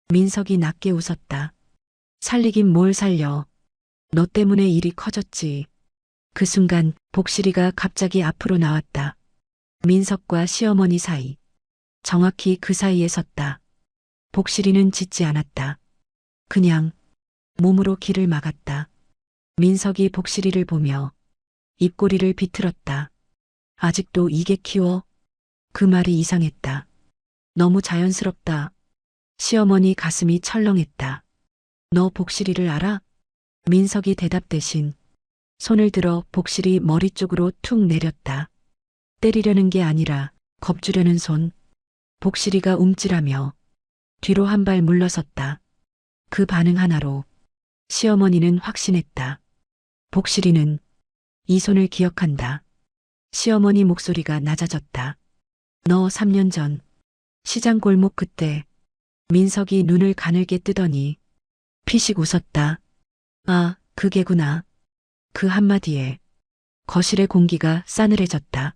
민석이 낮게 웃었다. 살리긴 뭘 살려. 너 때문에 일이 커졌지. 그 순간 복실이가 갑자기 앞으로 나왔다. 민석과 시어머니 사이. 정확히 그 사이에 섰다. 복실이는 짖지 않았다. 그냥 몸으로 길을 막았다. 민석이 복실이를 보며 입꼬리를 비틀었다. 아직도 이게 키워? 그 말이 이상했다. 너무 자연스럽다. 시어머니 가슴이 철렁했다. 너 복실이를 알아? 민석이 대답 대신 손을 들어 복실이 머리 쪽으로 툭 내렸다. 때리려는 게 아니라 겁주려는 손. 복실이가 움찔하며 뒤로 한 발 물러섰다. 그 반응 하나로 시어머니는 확신했다. 복실이는 이 손을 기억한다. 시어머니 목소리가 낮아졌다. 너 3년 전 시장 골목 그때. 민석이 눈을 가늘게 뜨더니 피식 웃었다. 아, 그게구나. 그 한마디에 거실의 공기가 싸늘해졌다.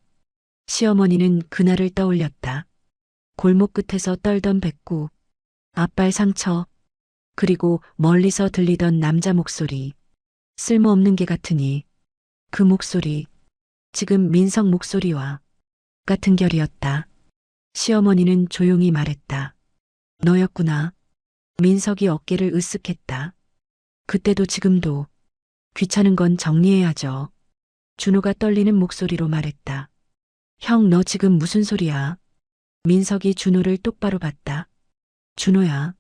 시어머니는 그날을 떠올렸다. 골목 끝에서 떨던 뱉구, 앞발 상처, 그리고 멀리서 들리던 남자 목소리. 쓸모없는 게 같으니 그 목소리, 지금 민석 목소리와 같은 결이었다. 시어머니는 조용히 말했다. 너였구나. 민석이 어깨를 으쓱했다. 그때도 지금도 귀찮은 건 정리해야죠. 준호가 떨리는 목소리로 말했다. 형, 너 지금 무슨 소리야? 민석이 준호를 똑바로 봤다. 준호야,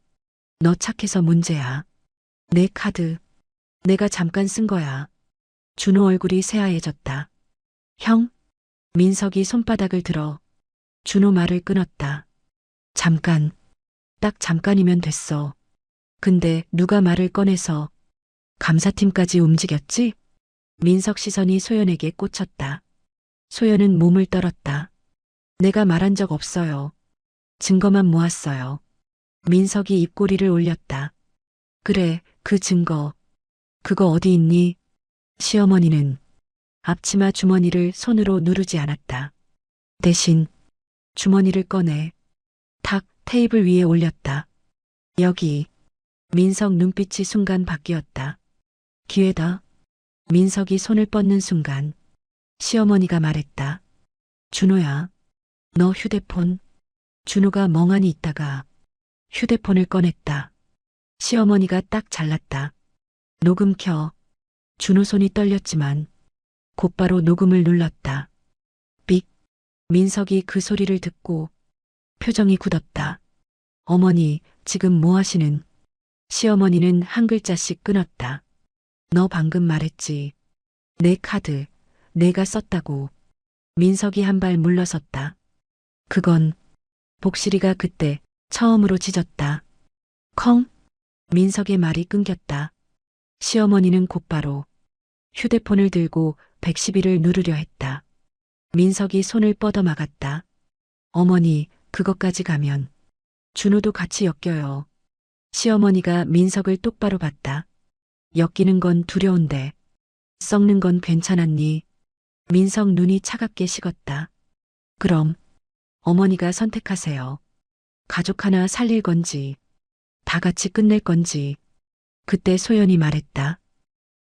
너 착해서 문제야. 내 카드, 내가 잠깐 쓴 거야. 준호 얼굴이 새하얘졌다. 형? 민석이 손바닥을 들어 준호 말을 끊었다. 잠깐, 딱 잠깐이면 됐어. 근데 누가 말을 꺼내서 감사팀까지 움직였지? 민석 시선이 소연에게 꽂혔다. 소연은 몸을 떨었다. 내가 말한 적 없어요. 증거만 모았어요. 민석이 입꼬리를 올렸다. 그래, 그 증거. 그거 어디 있니? 시어머니는 앞치마 주머니를 손으로 누르지 않았다. 대신 주머니를 꺼내 탁 테이블 위에 올렸다. 여기. 민석 눈빛이 순간 바뀌었다. 기회다. 민석이 손을 뻗는 순간 시어머니가 말했다. 준호야, 너 휴대폰. 준호가 멍하니 있다가 휴대폰을 꺼냈다. 시어머니가 딱 잘랐다. 녹음 켜. 준호 손이 떨렸지만 곧바로 녹음을 눌렀다. 삑. 민석이 그 소리를 듣고 표정이 굳었다. 어머니, 지금 뭐 하시는? 시어머니는 한 글자씩 끊었다. 너 방금 말했지. 내 카드, 내가 썼다고. 민석이 한 발 물러섰다. 그건 복실이가 그때 처음으로 짖었다. 컹? 민석의 말이 끊겼다. 시어머니는 곧바로 휴대폰을 들고 112를 누르려 했다. 민석이 손을 뻗어 막았다. 어머니, 그것까지 가면 준호도 같이 엮여요. 시어머니가 민석을 똑바로 봤다. 엮이는 건 두려운데 썩는 건 괜찮았니? 민석 눈이 차갑게 식었다. 그럼 어머니가 선택하세요. 가족 하나 살릴 건지, 다 같이 끝낼 건지. 그때 소연이 말했다.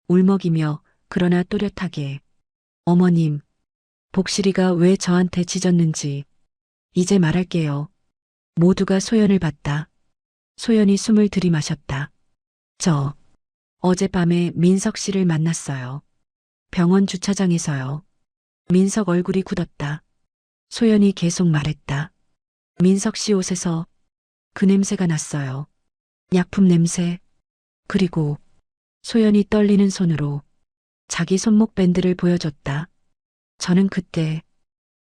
울먹이며 그러나 또렷하게. 어머님, 복실이가 왜 저한테 짖었는지 이제 말할게요. 모두가 소연을 봤다. 소연이 숨을 들이마셨다. 저 어젯밤에 민석 씨를 만났어요. 병원 주차장에서요. 민석 얼굴이 굳었다. 소연이 계속 말했다. 민석 씨 옷에서 그 냄새가 났어요. 약품 냄새. 그리고 소연이 떨리는 손으로 자기 손목 밴드를 보여줬다. 저는 그때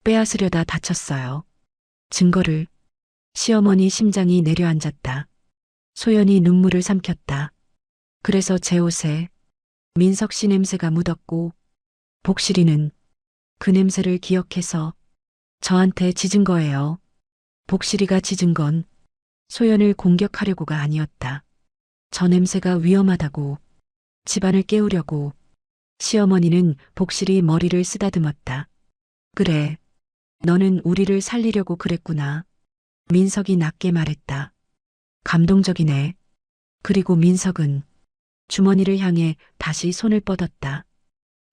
빼앗으려다 다쳤어요. 증거를. 시어머니 심장이 내려앉았다. 소연이 눈물을 삼켰다. 그래서 제 옷에 민석 씨 냄새가 묻었고 복실이는 그 냄새를 기억해서 저한테 짖은 거예요. 복실이가 짖은 건 소연을 공격하려고가 아니었다. 저 냄새가 위험하다고, 집안을 깨우려고. 시어머니는 복실이 머리를 쓰다듬었다. 그래, 너는 우리를 살리려고 그랬구나. 민석이 낮게 말했다. 감동적이네. 그리고 민석은 주머니를 향해 다시 손을 뻗었다.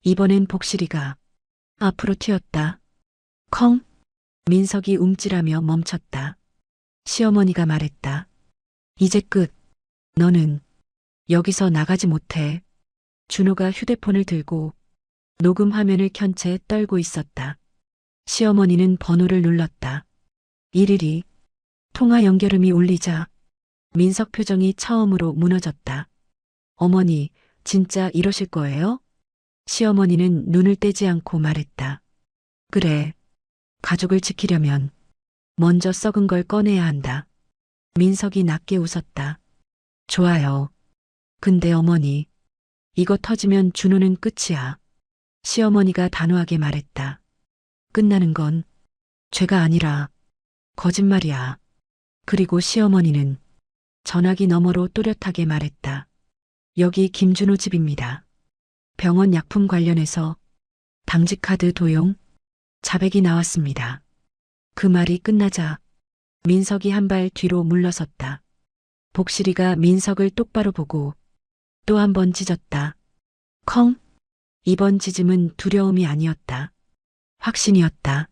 이번엔 복실이가 앞으로 튀었다. 컹! 민석이 움찔하며 멈췄다. 시어머니가 말했다. 이제 끝. 너는 여기서 나가지 못해. 준호가 휴대폰을 들고 녹음 화면을 켠 채 떨고 있었다. 시어머니는 번호를 눌렀다. 일일이 통화 연결음이 울리자 민석 표정이 처음으로 무너졌다. 어머니, 진짜 이러실 거예요? 시어머니는 눈을 떼지 않고 말했다. 그래, 가족을 지키려면 먼저 썩은 걸 꺼내야 한다. 민석이 낮게 웃었다. 좋아요. 근데 어머니, 이거 터지면 준호는 끝이야. 시어머니가 단호하게 말했다. 끝나는 건 죄가 아니라 거짓말이야. 그리고 시어머니는 전화기 너머로 또렷하게 말했다. 여기 김준호 집입니다. 병원 약품 관련해서 당직카드 도용, 자백이 나왔습니다. 그 말이 끝나자 민석이 한 발 뒤로 물러섰다. 복실이가 민석을 똑바로 보고 또 한 번 짖었다. 컹! 이번 짖음은 두려움이 아니었다. 확신이었다.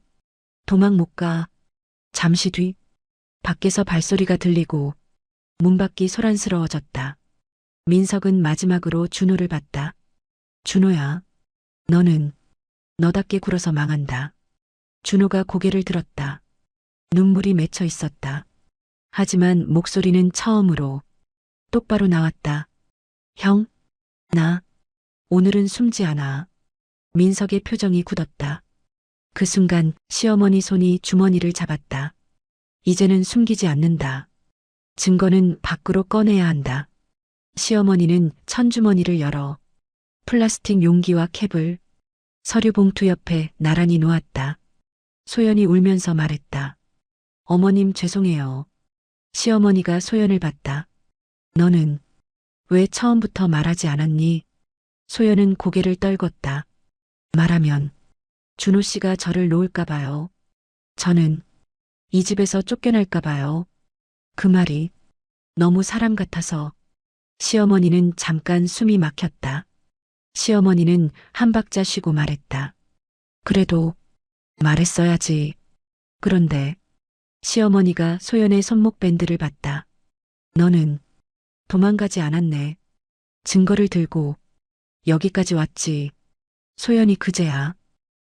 도망 못 가. 잠시 뒤 밖에서 발소리가 들리고 문밖이 소란스러워졌다. 민석은 마지막으로 준호를 봤다. 준호야, 너는 너답게 굴어서 망한다. 준호가 고개를 들었다. 눈물이 맺혀 있었다. 하지만 목소리는 처음으로 똑바로 나왔다. 형, 나 오늘은 숨지 않아. 민석의 표정이 굳었다. 그 순간 시어머니 손이 주머니를 잡았다. 이제는 숨기지 않는다. 증거는 밖으로 꺼내야 한다. 시어머니는 천주머니를 열어 플라스틱 용기와 캡을 서류 봉투 옆에 나란히 놓았다. 소연이 울면서 말했다. 어머님 죄송해요. 시어머니가 소연을 봤다. 너는 왜 처음부터 말하지 않았니? 소연은 고개를 떨궜다. 말하면 준호 씨가 저를 놓을까 봐요. 저는 이 집에서 쫓겨날까 봐요. 그 말이 너무 사람 같아서. 시어머니는 잠깐 숨이 막혔다. 시어머니는 한 박자 쉬고 말했다. 그래도 말했어야지. 그런데 시어머니가 소연의 손목 밴드를 봤다. 너는 도망가지 않았네. 증거를 들고 여기까지 왔지. 소연이 그제야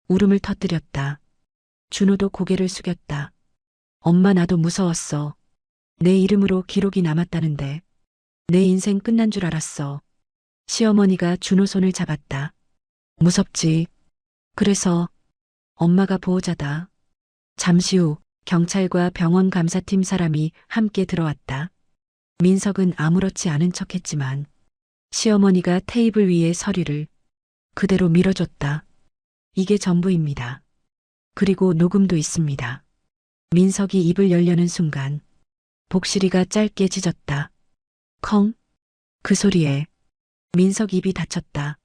울음을 터뜨렸다. 준호도 고개를 숙였다. 엄마 나도 무서웠어. 내 이름으로 기록이 남았다는데 내 인생 끝난 줄 알았어. 시어머니가 준호 손을 잡았다. 무섭지. 그래서 엄마가 보호자다. 잠시 후 경찰과 병원 감사팀 사람이 함께 들어왔다. 민석은 아무렇지 않은 척했지만 시어머니가 테이블 위에 서류를 그대로 밀어줬다. 이게 전부입니다. 그리고 녹음도 있습니다. 민석이 입을 열려는 순간 복실이가 짧게 짖었다. 컹. 그 소리에 민석 입이 닫혔다.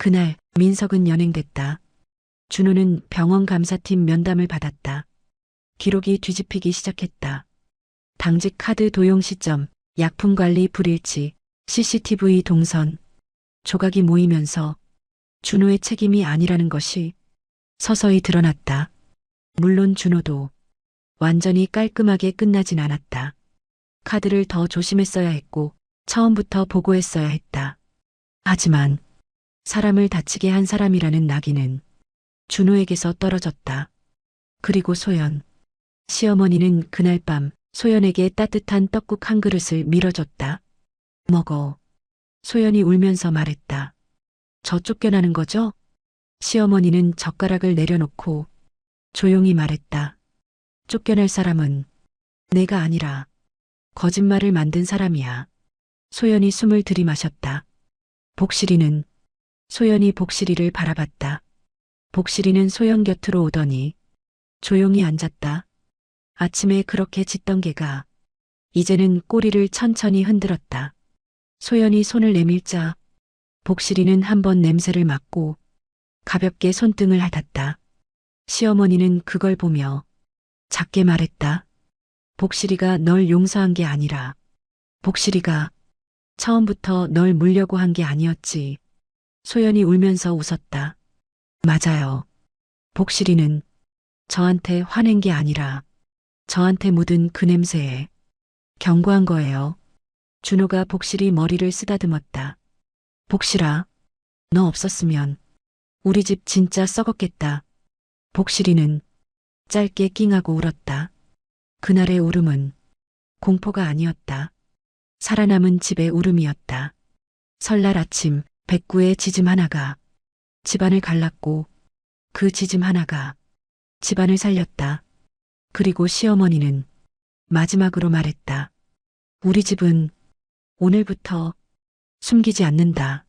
그날 민석은 연행됐다. 준호는 병원 감사팀 면담을 받았다. 기록이 뒤집히기 시작했다. 당직 카드 도용 시점, 약품 관리 불일치, CCTV 동선, 조각이 모이면서 준호의 책임이 아니라는 것이 서서히 드러났다. 물론 준호도 완전히 깔끔하게 끝나진 않았다. 카드를 더 조심했어야 했고 처음부터 보고했어야 했다. 하지만 사람을 다치게 한 사람이라는 낙인은 준호에게서 떨어졌다. 그리고 소연. 시어머니는 그날 밤 소연에게 따뜻한 떡국 한 그릇을 밀어줬다. 먹어. 소연이 울면서 말했다. 저 쫓겨나는 거죠? 시어머니는 젓가락을 내려놓고 조용히 말했다. 쫓겨날 사람은 내가 아니라 거짓말을 만든 사람이야. 소연이 숨을 들이마셨다. 복실이는 소연이 복실이를 바라봤다. 복실이는 소연 곁으로 오더니 조용히 앉았다. 아침에 그렇게 짖던 개가 이제는 꼬리를 천천히 흔들었다. 소연이 손을 내밀자 복실이는 한번 냄새를 맡고 가볍게 손등을 핥았다. 시어머니는 그걸 보며 작게 말했다. 복실이가 널 용서한 게 아니라 복실이가 처음부터 널 물려고 한 게 아니었지. 소연이 울면서 웃었다. 맞아요. 복실이는 저한테 화낸 게 아니라 저한테 묻은 그 냄새에 경고한 거예요. 준호가 복실이 머리를 쓰다듬었다. 복실아, 너 없었으면 우리 집 진짜 썩었겠다. 복실이는 짧게 낑하고 울었다. 그날의 울음은 공포가 아니었다. 살아남은 집의 울음이었다. 설날 아침 백구의 짖음 하나가 집안을 갈랐고 그 짖음 하나가 집안을 살렸다. 그리고 시어머니는 마지막으로 말했다. 우리 집은 오늘부터 숨기지 않는다.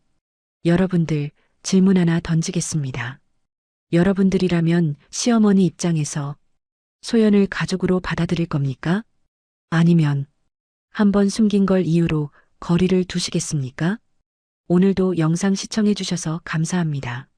여러분들 질문 하나 던지겠습니다. 여러분들이라면 시어머니 입장에서 소연을 가족으로 받아들일 겁니까? 아니면 한번 숨긴 걸 이유로 거리를 두시겠습니까? 오늘도 영상 시청해 주셔서 감사합니다.